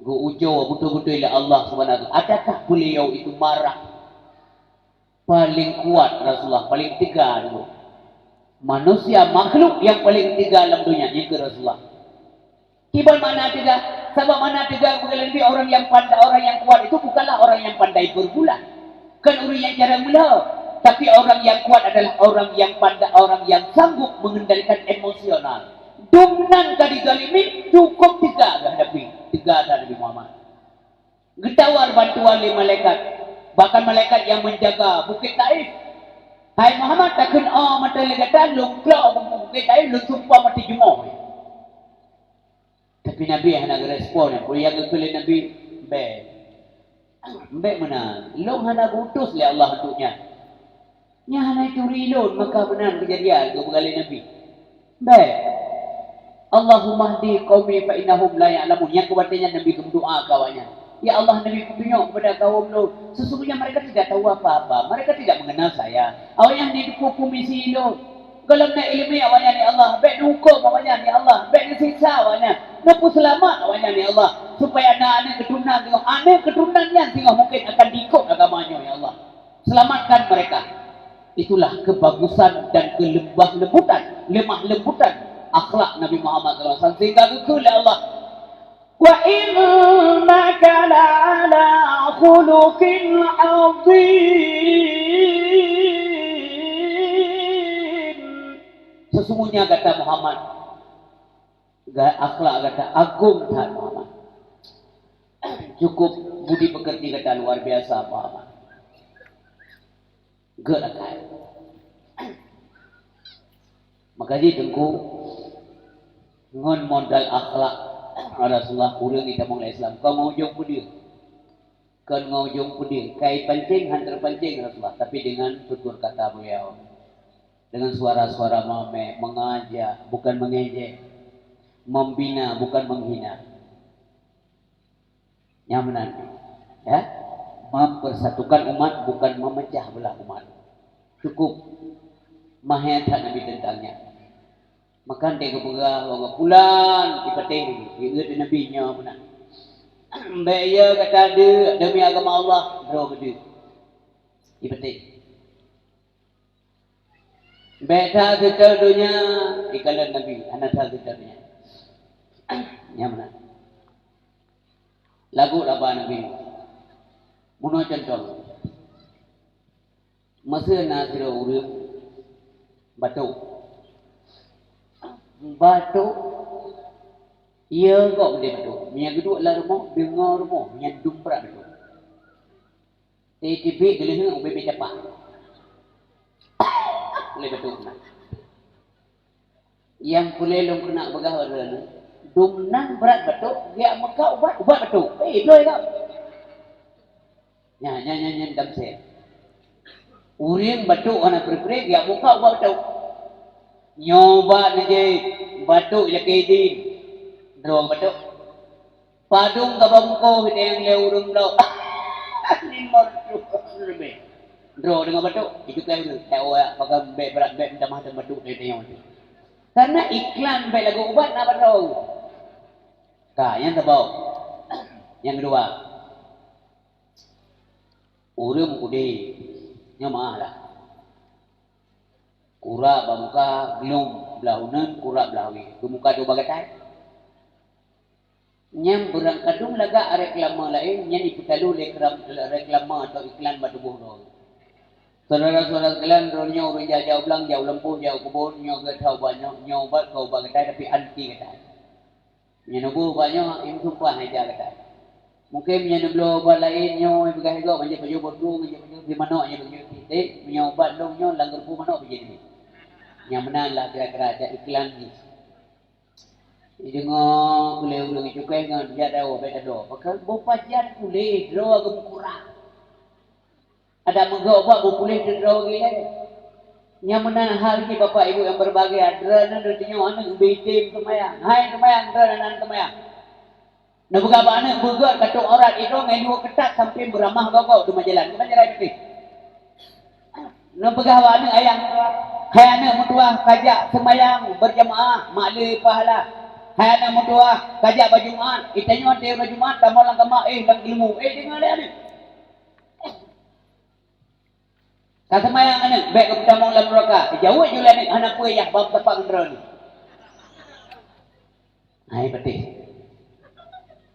Go ujo betul-betul ila Allah Subhanahu wa taala. Adakah beliau itu marah? Paling kuat Rasulullah, paling tiga dulu. Manusia makhluk yang paling tiga dalam dunia itu Rasulullah. Tiba mana tiga? Sebab mana tiga lebih orang yang pandai, orang yang kuat itu bukanlah orang yang pandai berbulan. Kan orang yang jarang mula. Tapi orang yang kuat adalah orang yang pandai, orang yang sanggup mengendalikan emosional. Dumnan kali galimi cukup tiga ada Nabi Muhammad. Getawar bantuan oleh malaikat. Bahkan malaikat yang menjaga Bukit Taif. Hai Muhammad takkan mata legatan lungklau Bukit Taif lu sumpah mati jumlah. Tapi Nabi hanya respon. Kalau yang kekali Nabi Mbak mana? Long hanya utus oleh Allah untuknya. Nya hanya itu rilon maka benar kejadian ke berkali Nabi. Baik. Allahumma hdi qaumi fa innahum la ya'lamun. Yang kebatanya Nabi berdoa kawannya. Ya Allah, Nabi tunjuk kepada kaum lu. Sesungguhnya mereka tidak tahu apa-apa. Mereka tidak mengenal saya. Awalnya dihukumi silo. Kalau nak ilmi awalnya ni Allah. Baik dihukum awalnya ni Allah. Baik disiksa awalnya. Napu selamat awalnya ni Allah. Supaya anak-anak keturunan tengok. Anak keturunannya tengok mungkin akan diikut agamanya ya Allah. Selamatkan mereka. Itulah kebagusan dan lemah lembutan akhlak Nabi Muhammad SAW. Sehingga kekul Allah. Wa innaka la'ala khuluqin 'adzim. Sesungguhnya kata Muhammad, akhlak kata agung tak Muhammad. Cukup budi pekerti kata luar biasa Muhammad. Gerakan. Makanya tengku ngon modal akhlak Rasulullah kurang kita mulai Islam. Kau mau jom pudir. Kau mau jom pudir. Kai pancing hantar pancing Rasulullah. Tapi dengan tutur kata beliau. Dengan suara-suara mengajak, bukan mengejek. membina bukan menghina. Yang benar, ya, mempersatukan umat bukan memecah belah umat. Cukup mahayat Nabi tentangnya. Makan dia kepegah, orang pulang di petih, dia Nabi nya benar. Bayar kata ada demi agama Allah, draw benda. Di petih. Beta kita dunia ikalan Nabi, anak kita dunia. Yang benar. Lagu apa Nabi? Muno contoh. Masa nak sira urip batuk. Batuk. Ia kok boleh batuk. Yang kedua lah rumah, dengar rumah, yang dumprak batuk. Tiba-tiba geleng ubay capak. Boleh batuk nak. Yang kulelong kena begah orang. Dumnan berat batuk, dia maka ubat batuk. Itu ya. Nyanyi damsel. Uring batuk anak berperik, dia muka ubat batuk. Nyoba aja batuk je kedin. Drong batuk. Padung ka bangko yang leurung daw. Limor lebih. Drong dengan batuk, itu kan tahu ya, pakai berat minta mah batuk dia tengok. Karena iklan baik lagu ubat nak batuk. Yang terbau. Yang kedua, urum kudi nyamah lah. Kura bamuka belum belaunan kura belawi. Kemuka tu bagatai. Nyam berang kadung laga reklama lain yang diputalu reklama atau iklan batu bodoh. Saudara-saudara sekalian, ronya urun jauh belang, jauh lempuh, jauh kebun, nyo ke tahu banyak, nyobat kau bagatai tapi anti kata. Nyenubu banyak yang sumpah aja kata. Mungkin nyenubu buat lain nyo begai go manja baju bodoh manja baju di mana nya baju titik menyobat dong nyo langgar pu mana biji ni. Yang menanlah kira-kira ada iklan ni. Dengar boleh urang cukai ngan dia dah beta do. Pakal bopajan boleh draw agak kurang. Ada menggo buat boleh draw gila. Yang mana hal ni bapak ibu yang berbahagia, drana do tinyo anak bitim kemayang. Hai kemayang drana kemayang. Nak buka apa anak bugar katung orang itu ngai dua ketat sampai beramah kau di majalan. Kita jalan itu. Nak buka apa anak ayang. Hai anak mutua kajak semayang berjamaah makle pahala. Hai anak mutua kajak berjumaat. Itanyo ate berjumaat tamu lang kama lang ilmu. Dengar le anak. Kata mayang anak, baik kepada Maulah Neraka. Jauh je lah anak puan yang bab tepak kendera ni. Hai petih.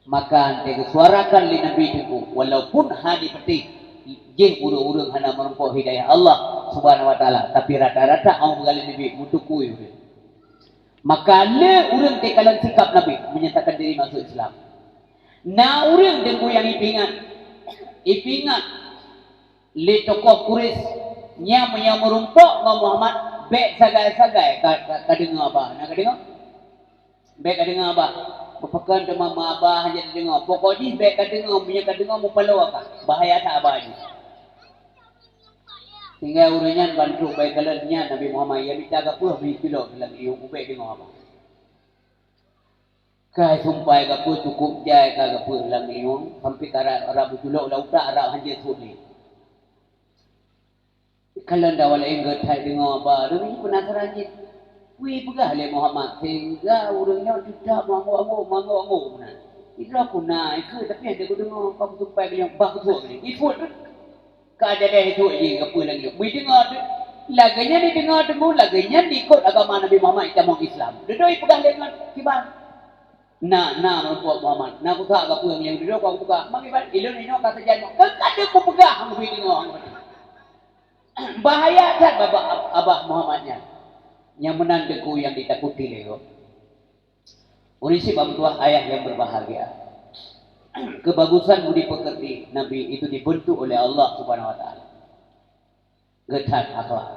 Maka dia suarakan li Nabi itu, walaupun hani petih, jin urung-urung hana merempuk hidayah Allah Subhanahu Wa Taala. Tapi rata-rata orang bergali Nabi mutukui. Maka le urung tekalan sikap Nabi menyatakan diri masuk Islam. Na urung dengku yang ipingat li tokoh Quraisy yang merumpuk dengan Muhammad baik sagai-sagai kadengar apa nak kadengar baik kadengar apa berpekan dengan mama abah hanya dengar pokoknya baik kadengar punya kadengar mau palau apa bahaya tak abah ni tinggal urunyan bantu baik kalannya Nabi Muhammad yang minta apa kilo lagi baik dengar apa kai sumpai apa cukup jai apa lagi sampai kara Arab juluk lauta Arab hanya suli. Kalau dah wala ingat hai dengar apa, demi penasaran je. Wei pegah le Muhammad sehingga orangnya tidak mangu benar. Itu aku nak ikut tapi ada aku dengar apa sampai yang bagus ni. Ikut keadaan itu je apa lagi. Wei dengar tu laganya didengar demu laganya diikut agama Nabi Muhammad kita Islam. Duduk pegah dengan kibar. Nah membuat Muhammad. Nah aku tak apa yang duduk aku buka. Makibat ilun ini kata jangan. Kada aku pegah aku dengar. Bahaya kan abah Muhammadnya yang menandaku yang ditakuti leo. Urisip abtuah ayah yang berbahagia. Kebagusan budi pekerti Nabi itu dibentuk oleh Allah Subhanahu Wa Taala. Getar akhlak.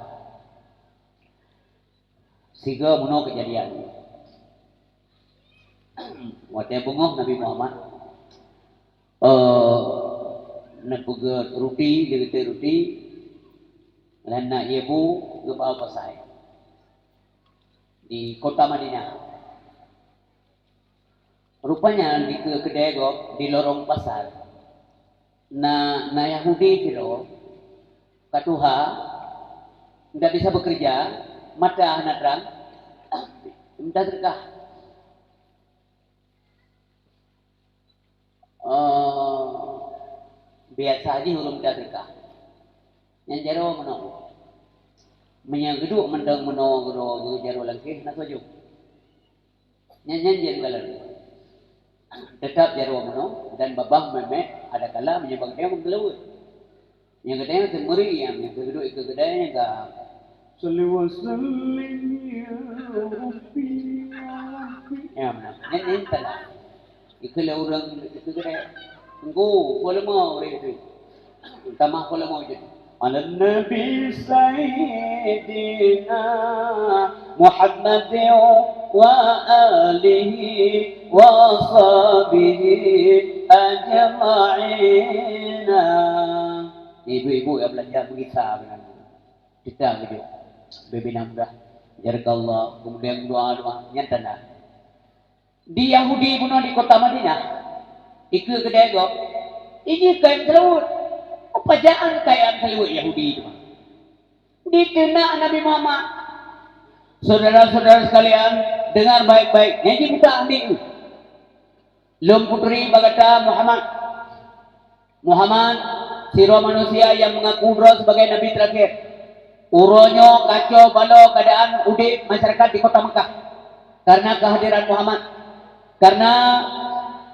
Sehingga muno kejadian. Waktu bungoh Nabi Muhammad nak buat roti, dia kata roti dan nak ibu ke bawah pasai di kota Madinah. Rupanya di kedai go di lorong pasar. Na Yahudi kiro katuha tidak bisa bekerja, mata anak terang, minta sedekah. Biasa aja belum minta sedekah. Yang jaro menang. Menyageduk mendang menang gero jaro lagi nak tuju. Nyanyian kalau tetap jaro menang dan babang memet ada kala menyebab dia mengeluh. Yang kedai semuri yang geduk ikut kedai yang Salli wa sallim ya Rabbi ya mana ini entah ikut orang itu kedai engkau kalau mau itu utama kalau mau jadi ala nabi sayyidina Muhammad wa alihi wa sahbihi ajma'ina. Ibu-ibu yang belajar mengisah kita gitu bebe namdah jarakallah kemudian doa-doa nyantana di Yahudi puno di kota Madinah ikut kedai go ini kain selawut pajaan kain selawut Yahudi itu di tenak Nabi Muhammad. Saudara-saudara sekalian dengar baik-baik ngaji kita ambil lum putri bagata Muhammad siro manusia yang mengaku sebagai nabi terakhir. Uronyo kacau balau keadaan udip masyarakat di kota Mekah karena kehadiran Muhammad, karena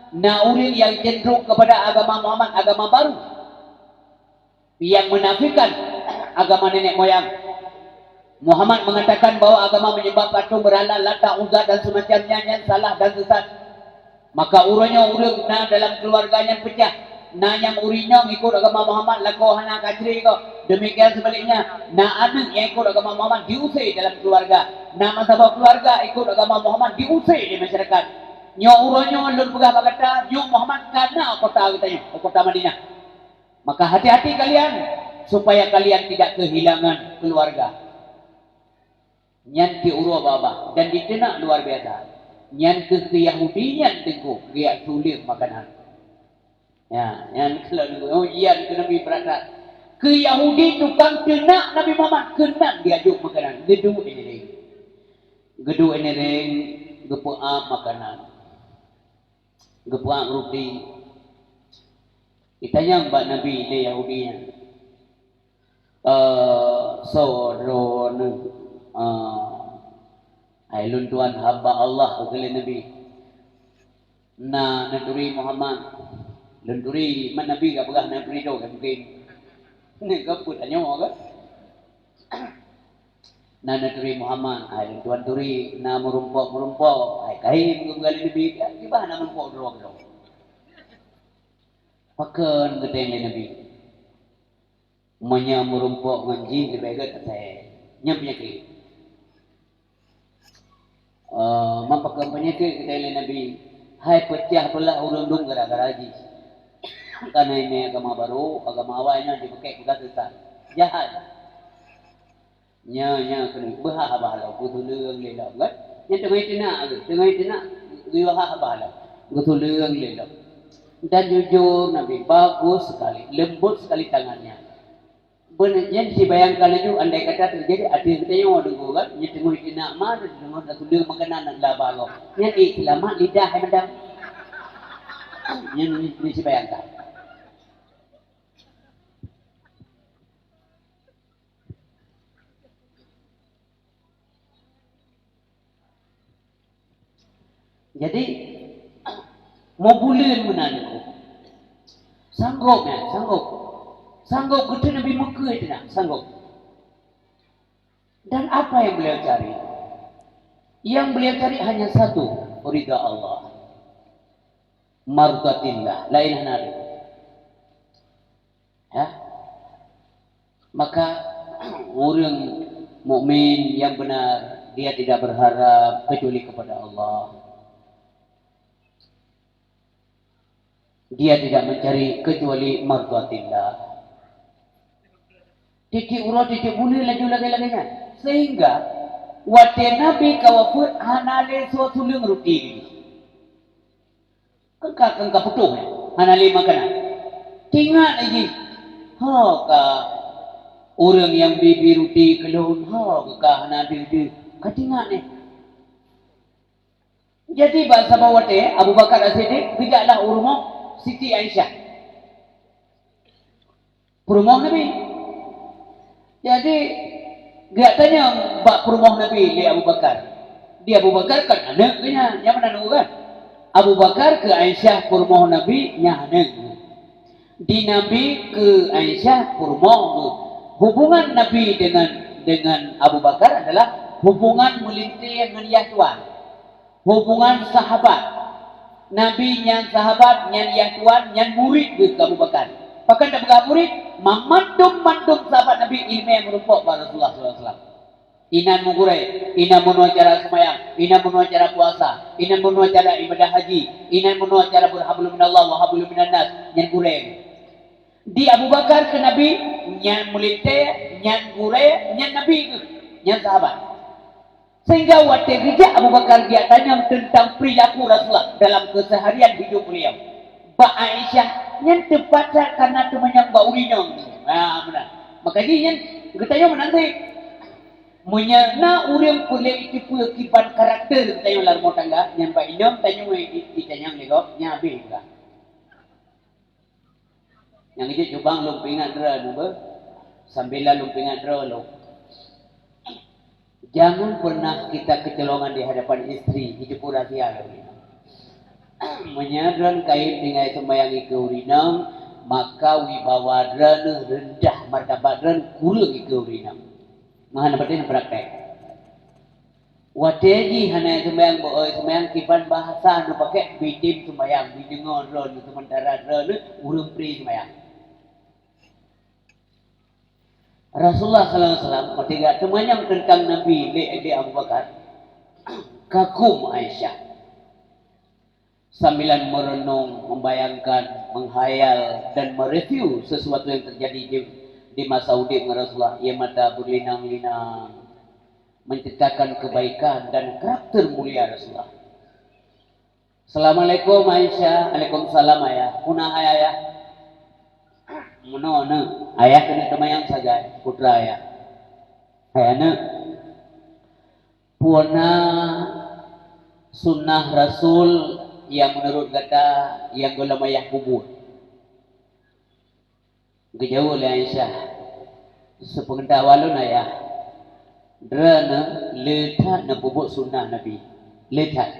naurin yang cenderung kepada agama Muhammad, agama baru yang menafikan agama nenek moyang. Muhammad mengatakan bahwa agama menyembah patung, berhala, Lata, Uzza dan semacamnya yang salah dan sesat. Maka uronyo urang dalam keluarganya pecah. Yang urinya ikut agama Muhammad lako hana kacri ko. Demikian sebaliknya, anak yang ikut agama Muhammad diusir dalam keluarga. Masalah keluarga ikut agama Muhammad diusir di masyarakat. Nyo uronyo lur pegah bagata, nyo Muhammad karena kota katanya, kota Madinah. Maka hati-hati kalian supaya kalian tidak kehilangan keluarga. Nyan ki uro baba dan ditenak luar biasa. Nyan ke Yahudian tengku dia sulit makanan. Ya, yang kalau ujian ke Nabi berada ke Yahudi tukang tenak Nabi Muhammad kena diajuk makanan gedung ini gepuak makanan gepuak roti ditanya mbak Nabi di Yahudinya sodron ailun Tuhan hamba Allah kali Nabi naturi Muhammad lenturi man Nabi ka pagah na prido ka mungkin ni kaput anyo ka naturi Muhammad ay tuan turi na murumpo ay kahit gali Nabi di ba na murumpo dro paken gede Nabi manya murumpo nganji di begat saya nyam penyakit mampakan penyakit gede Nabi hai pecah belah urundung gara-gara haji karena ini agama baru, agama awalnya dipakai kita sesat, jahat. Nya kena bahlah kutuleung lelah kan? Nya tengah tina, bahlah kutuleung lelah. Dan jujur Nabi bagus sekali, lembut sekali tangannya. Benar, yang dibayangkan itu andai kata terjadi ada kita yang mau dengar kan? Nya tengah tina mah, tengah kutuleung makanan dan labalo. Nya lama lidah madam. Yang dibayangkan. Jadi mau bulan menanyaku sanggup gede Nabi Mekah itu nak sanggup. Dan apa yang beliau cari? Yang beliau cari hanya satu, ridha Allah, mardatillah, la ilaha illallah. Ya, maka orang mukmin yang benar dia tidak berharap kecuali kepada Allah. Dia tidak mencari kecuali mardatillah. Titik urut titik buli laju lagi-laginya. Sehingga wate Nabi kawafut hanale so tulung ruti. Kengka putung hana lima kena. Tingat lagi. Ha ka orang yang bibi ruti kelun ha ka hana dia. Katingat ni. Jadi bahasa bawate Abu Bakar As-Siddiq bijaklah urmah Siti Aisyah. Urmah Nabi. Jadi dia tanya bak urmah Nabi di Abu Bakar. Dia Abu Bakar kan anaknya, yang mana nak kan? Abu Bakar ke Aisyah urmah Nabi nya anak. Di Nabi ke Aisyah urmah. Hubungan Nabi dengan Abu Bakar adalah hubungan melintir dengan Yah Tuhan. Hubungan sahabat. Nabi yang sahabat, yang Yah Tuhan, yang murid ke Abu Bakar. Bahkan tak berapa murid, memandum sahabat Nabi ilmu yang merumpuk pada Rasulullah SAW. Inan mengurai, inan menua cara semayang, inan menua cara puasa, inan menua cara ibadah haji, inan menua cara berhablum minallah wa hablum minannas, yang gurai. Di Abu Bakar ke Nabi, yang mulite, yang gurai, yang Nabi ke, yang sahabat. Sehingga waktu kerja Abu Bakar dia tanya tentang perilaku Rasulullah dalam keseharian hidup beliau. Ba Aisyah yang terpacar karena temannya ba urinong. Nah, benar. Maka dia yang katanya menanti menyana urang boleh itu pun kipan karakter katanya lar mau tangga yang ba inom tanya ditanya lego nya habis juga. Yang itu cubang lumpingan dera number sambil lumpingan dera lo. Jangan pernah kita kecolongan di hadapan istri, itu pun rahsia loh. Menyadran kait dengan sembayangi ke urinang, maka wibawa rendah martabat kurang ke urinang. Mahana batin praktek. Wateji hana sembayang kipan bahasa anu pakai bidim sembayang, bidengon ron sementara ron urung pri sembayang. Rasulullah SAW ketika temannya tentang Nabi di Abu Bakar kagum Aisyah sambilan merenung, membayangkan, menghayal dan mereview sesuatu yang terjadi di masa hidup Rasulullah. Ia mata berlinang-linang menceritakan kebaikan dan karakter mulia Rasulullah. Assalamualaikum Aisyah. Waalaikumsalam ayah. Punah ayah. Mana ayah kena temayang saja putra ayah. Ayah puana sunnah Rasul yang menurut kata yang golong ayah kubur. Kejauh oleh Aisyah. Sepengetahuan ayah. Drana letak na bubuk sunnah Nabi. Letak.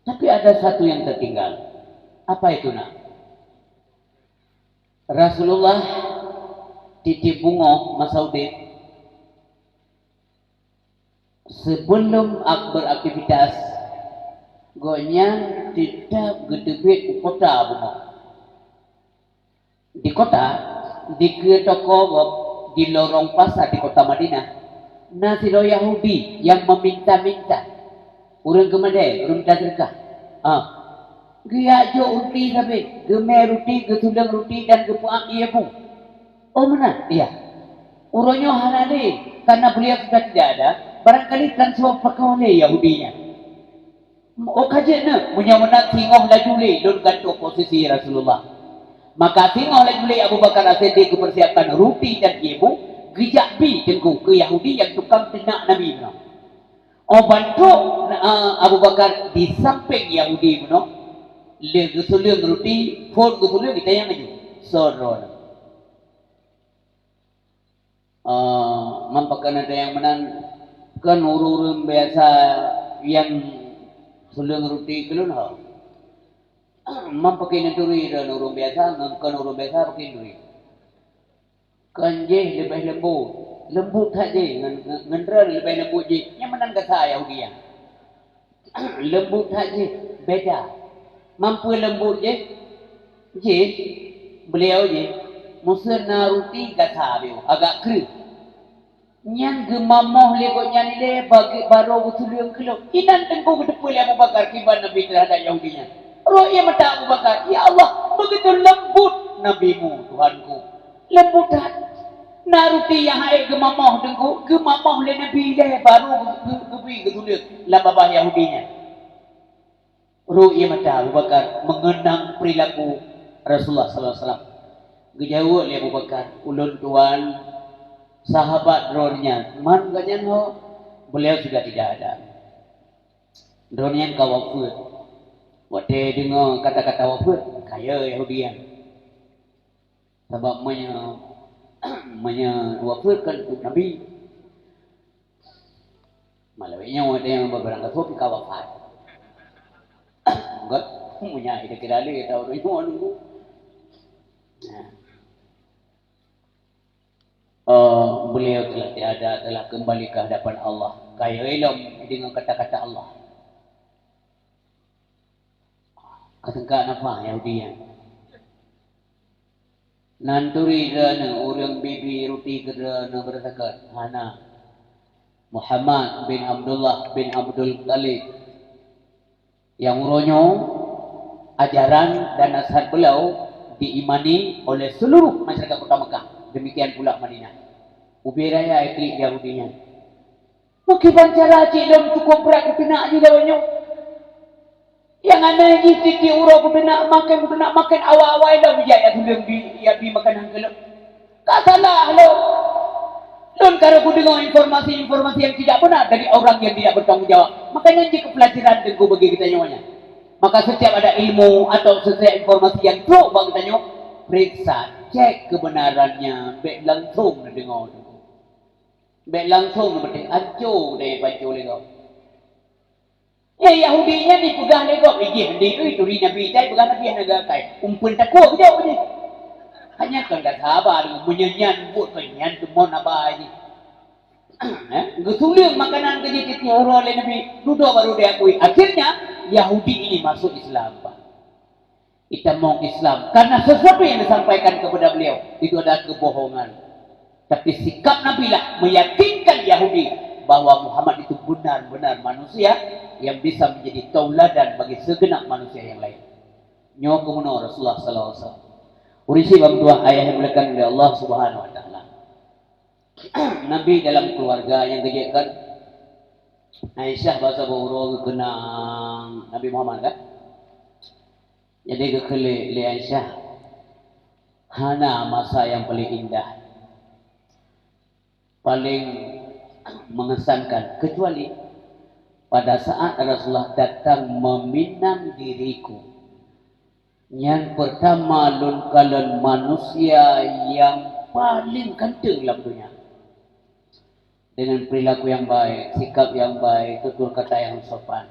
Tapi ada satu yang tertinggal. Apa itu nak? Rasulullah titip bunga masa udip sebelum beraktivitas gonya tidak gedebek kota bunga di kota di toko di lorong pasar di kota Madinah nasiro Yahudi yang meminta-minta orang kemadai orang minta sedekah Gia jo uti sabi, gemer ruti, getulang ruti dan gepuang iya bu. Oh mana? Iya. Uronyo hanade, karena beliau sudah tidak ada, barangkali transfer perkawalan Yahudinya. Oh kajian na, punya mana tinggal lajuli, don ganto posisi Rasulullah. Maka tinggal lajuli Abu Bakar As-Siddiq persiapkan ruti dan ibu, gejak bi tengku ke Yahudi yang tukang tenak Nabi. Oh bantu Abu Bakar di samping Yahudi benar. Le gusuliang ruti, phone gusuliang kita yang aja, sorron. Mampakan ada yang menan kan urun biasa yang suliang ruti kelun ha. Mampakin duri dan urun biasa, kan urun biasa pakai duri. Kan je lebih lembut saja, ngendra lebih lembut je. Yang menan kata Yahudi yang lembut saja, beda. Mampu lembut je beliau je musna ruti kata beliau agak kering nyan gemamoh lekok nyan le bagi baru betul yang kilo inan tengku kedepul Abu Bakar kiban Nabi terhadap Yahudinya roh ia mata Abu Bakar ya Allah begitu lembut nabimu Tuhanku lembut naruti yang hai gemamoh tengku gemamoh le Nabi le baru gebi betul la babah Yahudinya Ru'ya mata Abu Bakar mengenang perilaku Rasulullah sallallahu alaihi wasallam. Gejauh oleh Abu Bakar, ulun tuan sahabat drone-nya, man ganyan ho, beliau sudah tidak ada. Drone-nya kawafut. Waktu dengar kata-kata wafut, kaya Yahudian. Sebab wafutkan untuk Nabi. Malawainya waktu yang berberangkat wafut kawafat. Enggak, punya ide kidali tahu orang yang nunggu. Beliau telah tiada, telah kembali ke hadapan Allah. Kaya ilmu dengan kata-kata Allah. Katengka napa Yahudian. Nanturi dana orang bibi ruti kedana bersakat. Hana Muhammad bin Abdullah bin Abdul Talib yang uronyo ajaran dan nasihat beliau diimani oleh seluruh masyarakat kota Mekah. Demikian pula Madinah. Ubiraya ikli Yahudinya. Mungkin cara cik dalam cukup berat kepinak je dalamnya. Yang aneh jiki urau kepinak makan awal-awal dah bijaya sebelum di makanan kelak. Tak salah lo. Dan kalau aku dengar informasi-informasi yang tidak benar dari orang yang tidak bertanggung jawab. Makanya jika pelajaran tengku bagi kita nyawanya. Maka setiap ada ilmu atau setiap informasi yang truk bagi kita nyawa, periksa, cek kebenarannya, baik langsung dengar. Baik langsung berarti acuh deh baca lego. Ya Yahudinya dipegang lego, itu Nabi cai pegang Nabi negara kai. Umpun takut jauh ni. Hanya kan dah sabar menyanyian buat penyanyian temon apa ini. Gesuling makanan kejadian orang oleh Nabi duduk baru dia akui. Akhirnya Yahudi ini masuk Islam, Pak. Kita mau Islam karena sesuatu yang disampaikan kepada beliau itu adalah kebohongan. Tapi sikap Nabi lah meyakinkan Yahudi bahwa Muhammad itu benar-benar manusia yang bisa menjadi tauladan bagi segenap manusia yang lain. Nyawa kemudian Rasulullah sallallahu alaihi wasallam. Urisi bab dua ayat yang dimuliakan oleh Allah Subhanahu wa taala. Nabi dalam keluarga yang kejekan Aisyah bahasa bauru kenang Nabi Muhammad kan. Jadi kekele le Aisyah hana masa yang paling indah. Paling mengesankan kecuali pada saat Rasulullah datang meminang diriku. Yang pertama kalian manusia yang paling ganteng dalam dunia. Dengan perilaku yang baik, sikap yang baik, tutur kata yang sopan.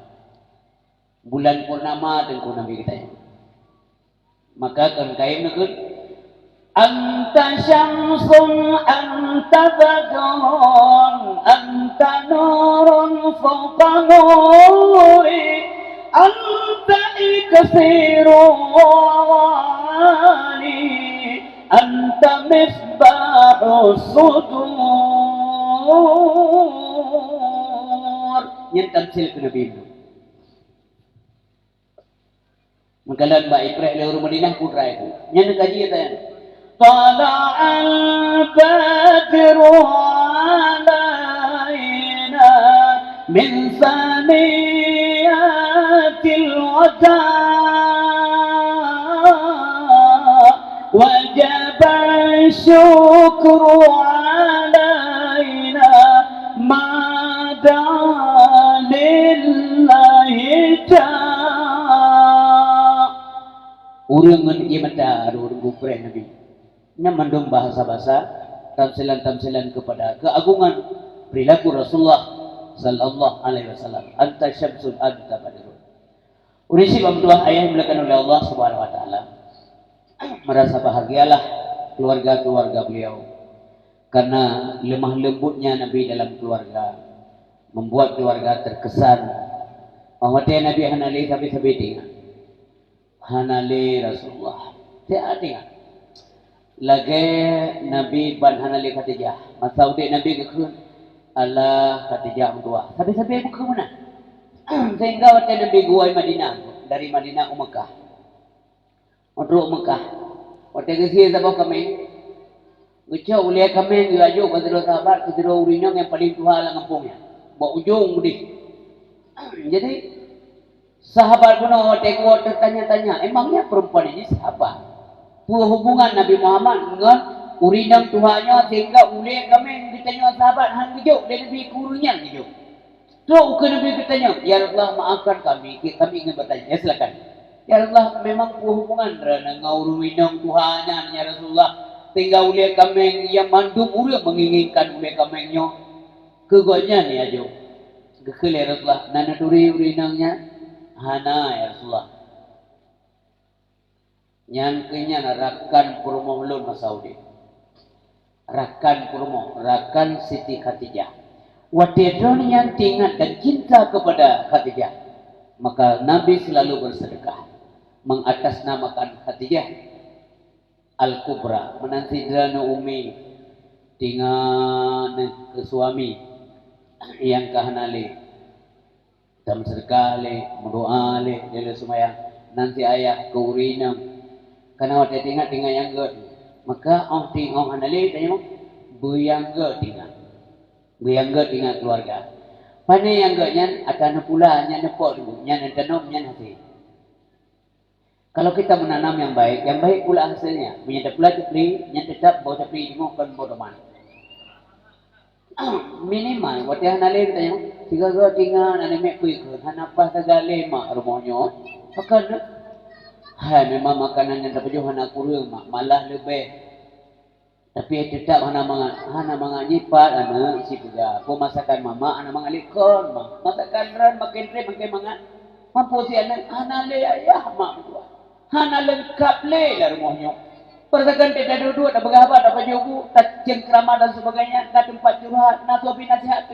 Bulan purnama dan Nabi kita ya. Maka kan kaim nakut anta syamsun anta fajrun anta nurun fawqa nuri anta ikasiru wali anta misbahu sudur. Yang tamsil ke Nabi itu. Makalan baik rek le rumah Madinah putra itu. Yang kaji kata ya. Tala'al badru alaina min saniyatil wada wajaba syukru alaina lillahi urengan ia mata urung bukreh Nabi nyamandung bahasa-bahasa tamsilan-tamsilan kepada keagungan perilaku Rasulullah sallallahu alaihi wasallam. Anta syamsun anta badrun. Urisi bab-dua ayat yang dimuliakan oleh Allah Subhanahu wa taala. Merasa bahagialah keluarga-keluarga beliau karena lemah lembutnya Nabi dalam keluarga membuat keluarga terkesan. Mahwati Nabi hanali sabi-sabi tinggal. Hanali Rasulullah. Tiada tinggal. Lagi Nabi ban hanali Khadijah. Masa udik Nabi kekun Allah Khadijah dua. Sabi-sabi buka mana? Sehingga waktu Nabi guai Madinah. Dari Madinah ke Mekah. Untuk Mekah. Waktu kesini sahabat kami. Ucap uliah kami yang diajuk kepada sahabat kepada urinang yang paling tua dalam kampungnya. Bawa ujung di. Jadi Sahabat pun tengok tertanya-tanya, emangnya perempuan ini siapa? Hubungan Nabi Muhammad dengan urinang Tuhannya sehingga ulih kami ditanya sahabat hang gejuk dia lebih kurunya gejuk. So ke Nabi bertanya, ya Allah maafkan kami ingin bertanya. Ya silakan. Ya Allah memang hubungan dengan urinang Tuhannya ya Rasulullah tinggal ulih kami yang mandum urang menginginkan ulih kami-nya kegonya ni ajo. Gekele Rasulullah nana duri urinangnya hana ya Rasulullah. Yang kenya rakan purmo ulun Masaudi. Rakan purmo, rakan Siti Khadijah. Wadidron yang tinggal dan cinta kepada Khadijah. Maka Nabi selalu bersedekah. Mengatasnamakan Khadijah Al-Kubra. Menanti drana umi tinggal ke suami yang kahanali. Dan sedekah le, berdoa le, dia semayang. Nanti ayah ke urinam. Karena waktu tinggal yang gak, maka orang hanali tanya buyangga tinggal keluarga. Mana yang gaknya akan pula nya nepok dulu, nya tanam nya hasil. Kalau kita menanam yang baik pula hasilnya. Menyadap pula cepri, nya tetap bawa cepri dimohon bodoman. Minimal waktu hanali tanya, tiga gak tinggal mek kuih hanapah tagale mak rumahnya, akan hai memang makanan yang dapat jual anak kurang malah lebih. Tapi tetap hana mangan nyipat anak isi juga. Ko masakan mama anak mangan likon mak. Masakan ran makin tre makin mangan. Mampu si anak hana le ayah mak dua. Hana lengkap le lah rumahnya. Persakan tidak duduk ada bergabat ada jogu tak cengkrama dan sebagainya tak tempat curhat nak sopi nasihat.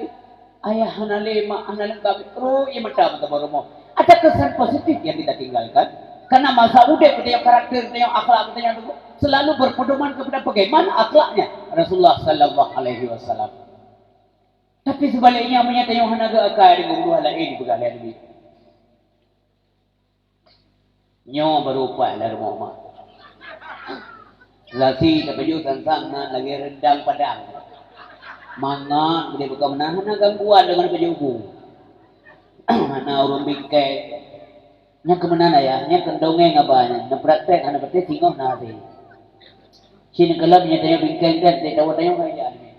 Ayah hana le mak hana lengkap. Terus ia mata rumah. Ada kesan positif yang kita tinggalkan. Karena masa udah kita yang karakter, kita yang akhlak, kita yang selalu berpedoman kepada bagaimana akhlaknya Rasulullah Sallallahu Alaihi Wasallam. Tapi sebaliknya menyatakan yang hanaga akai dengan dua lain bergalai lebih. Nyo berupa dari Muhammad. Lasi tapi juga tentang lagi rendang padang. Mangan dia bukan menahan gangguan dengan pejubu. Mana orang bingkai. Nya kemenana ya, nya kendongeng abahnya, na praktek ana bete singoh na ate. Sini kelab nya tayo bingkeng kan, tayo tayo kaya ani.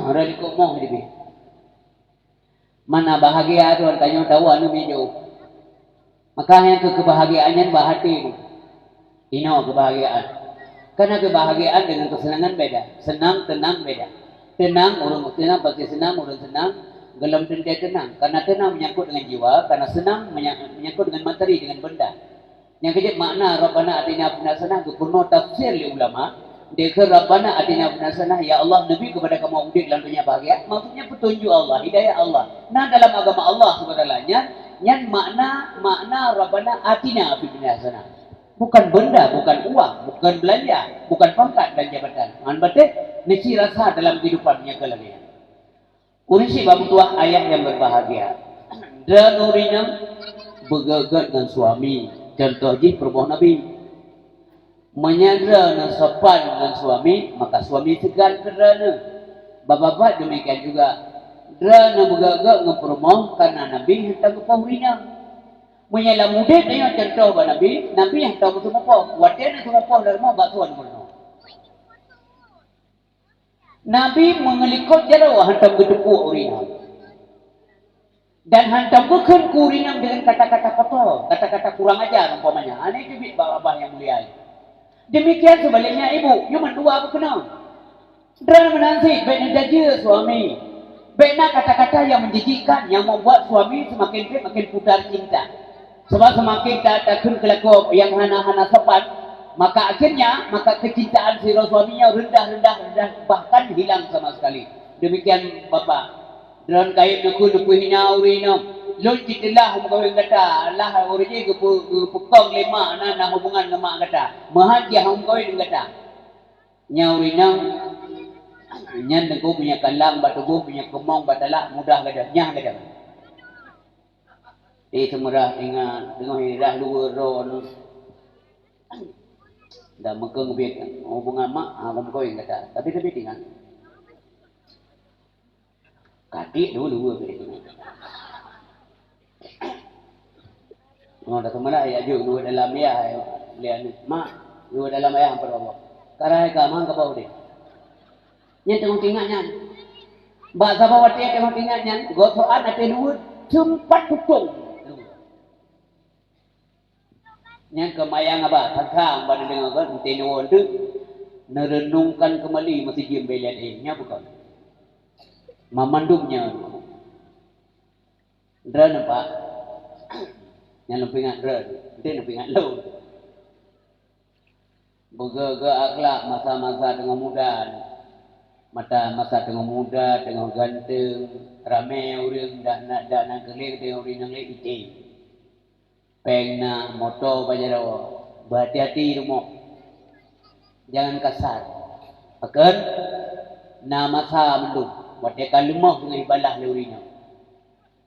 Ora di ko mo hibi. Mana bahagia tu tayo tahu anu mejo. Maka yang kebahagiaannya bahati. Ino kebahagiaan. Karena kebahagiaan dengan kesenangan beda. Senang, tenang beda. Tenang, orang tenang pasti senang, orang senang. Gelam dia tenang, karena tenang menyangkut dengan jiwa, karena senang menyangkut dengan materi, dengan benda. Yang kejap makna Rabbana atina fid hasanah kuno tafsir li ulama. Dia ke Rabbana atina fid hasanah, ya Allah Nabi kepada kamu udik dalam dunia bahagia. Maksudnya petunjuk Allah, hidayah Allah. Nah dalam agama Allah sebenarnya, yang makna Rabbana atina fid hasanah. Bukan benda, bukan uang, bukan belanja, bukan pangkat dan jabatan. Berarti nisi rasa dalam kehidupannya kelebihan. Urisi babu tua ayah yang berbahagia. Dan urinam begagat dengan suami. Contoh ji perbuah Nabi. Menyandra dengan sopan dengan suami, maka suami segan kerana. Bapak-bapak demikian juga. Drana begagat dengan perbuah karena Nabi hentak ke urinam. Menyala mudah dengan contoh bahawa Nabi yang tahu betul apa. Wadian itu apa dari rumah batuan benar. Nabi mengelikut jauh hantam gedepuk urinam. Dan hantam bukan ke urinam dengan kata-kata kotor, kata-kata kurang ajar umpamanya. Ini juga bapak yang mulia. Demikian sebaliknya ibu, cuma dua apa kenal. Dan menanti, baiknya jaga suami. Baiknya kata-kata yang menjijikkan, yang membuat suami semakin putar cinta. Sebab semakin tak takun kelakuan yang hana-hana sopan. Maka akhirnya, kecintaan si suaminya rendah, bahkan hilang sama sekali. Demikian Bapak. Dan kait nuku hina urinam. Loncitilah mengawin kata. Allah orangnya kepukong lima na hubungan dengan mak kata. Mahajah mengawin kata. Nya urinam. Nya nengku punya kalang, batubuh, punya kemong, batalak, mudah kata. Nyah kata. Semerah ingat. Tengok hirah luar roh. Dan mengkeng hubungan mak, kau yang kata. Tapi tinggal. Kadik dulu tinggal. Ngau dah semana ayah juk dua dalam ayah lihat ni. Mak, dua dalam ayah hampir apa? Karena ayah mang kapau deh. Nya tengok tinggalnya. Mbak Sabawati tengok tinggalnya. Gosoan ada dua tempat tutung. Nya kemayang apa? Thangkang pada dengar kan tenuan tu merenungkan kembali masih diam belian nya bukan. Memandungnya. Dra nampak. Yang lebih ingat dra, dia lebih ingat lo. Boga akhlak masa-masa tengah muda. Masa tengah muda, tengah ganteng, ramai orang dak nak keling tengok orang yang lain itik. Pengna motor bajarawa. Berhati-hati rumah. Jangan kasar. Akan nama masa mendung. Buat dia lemah dengan ibadah leurinya.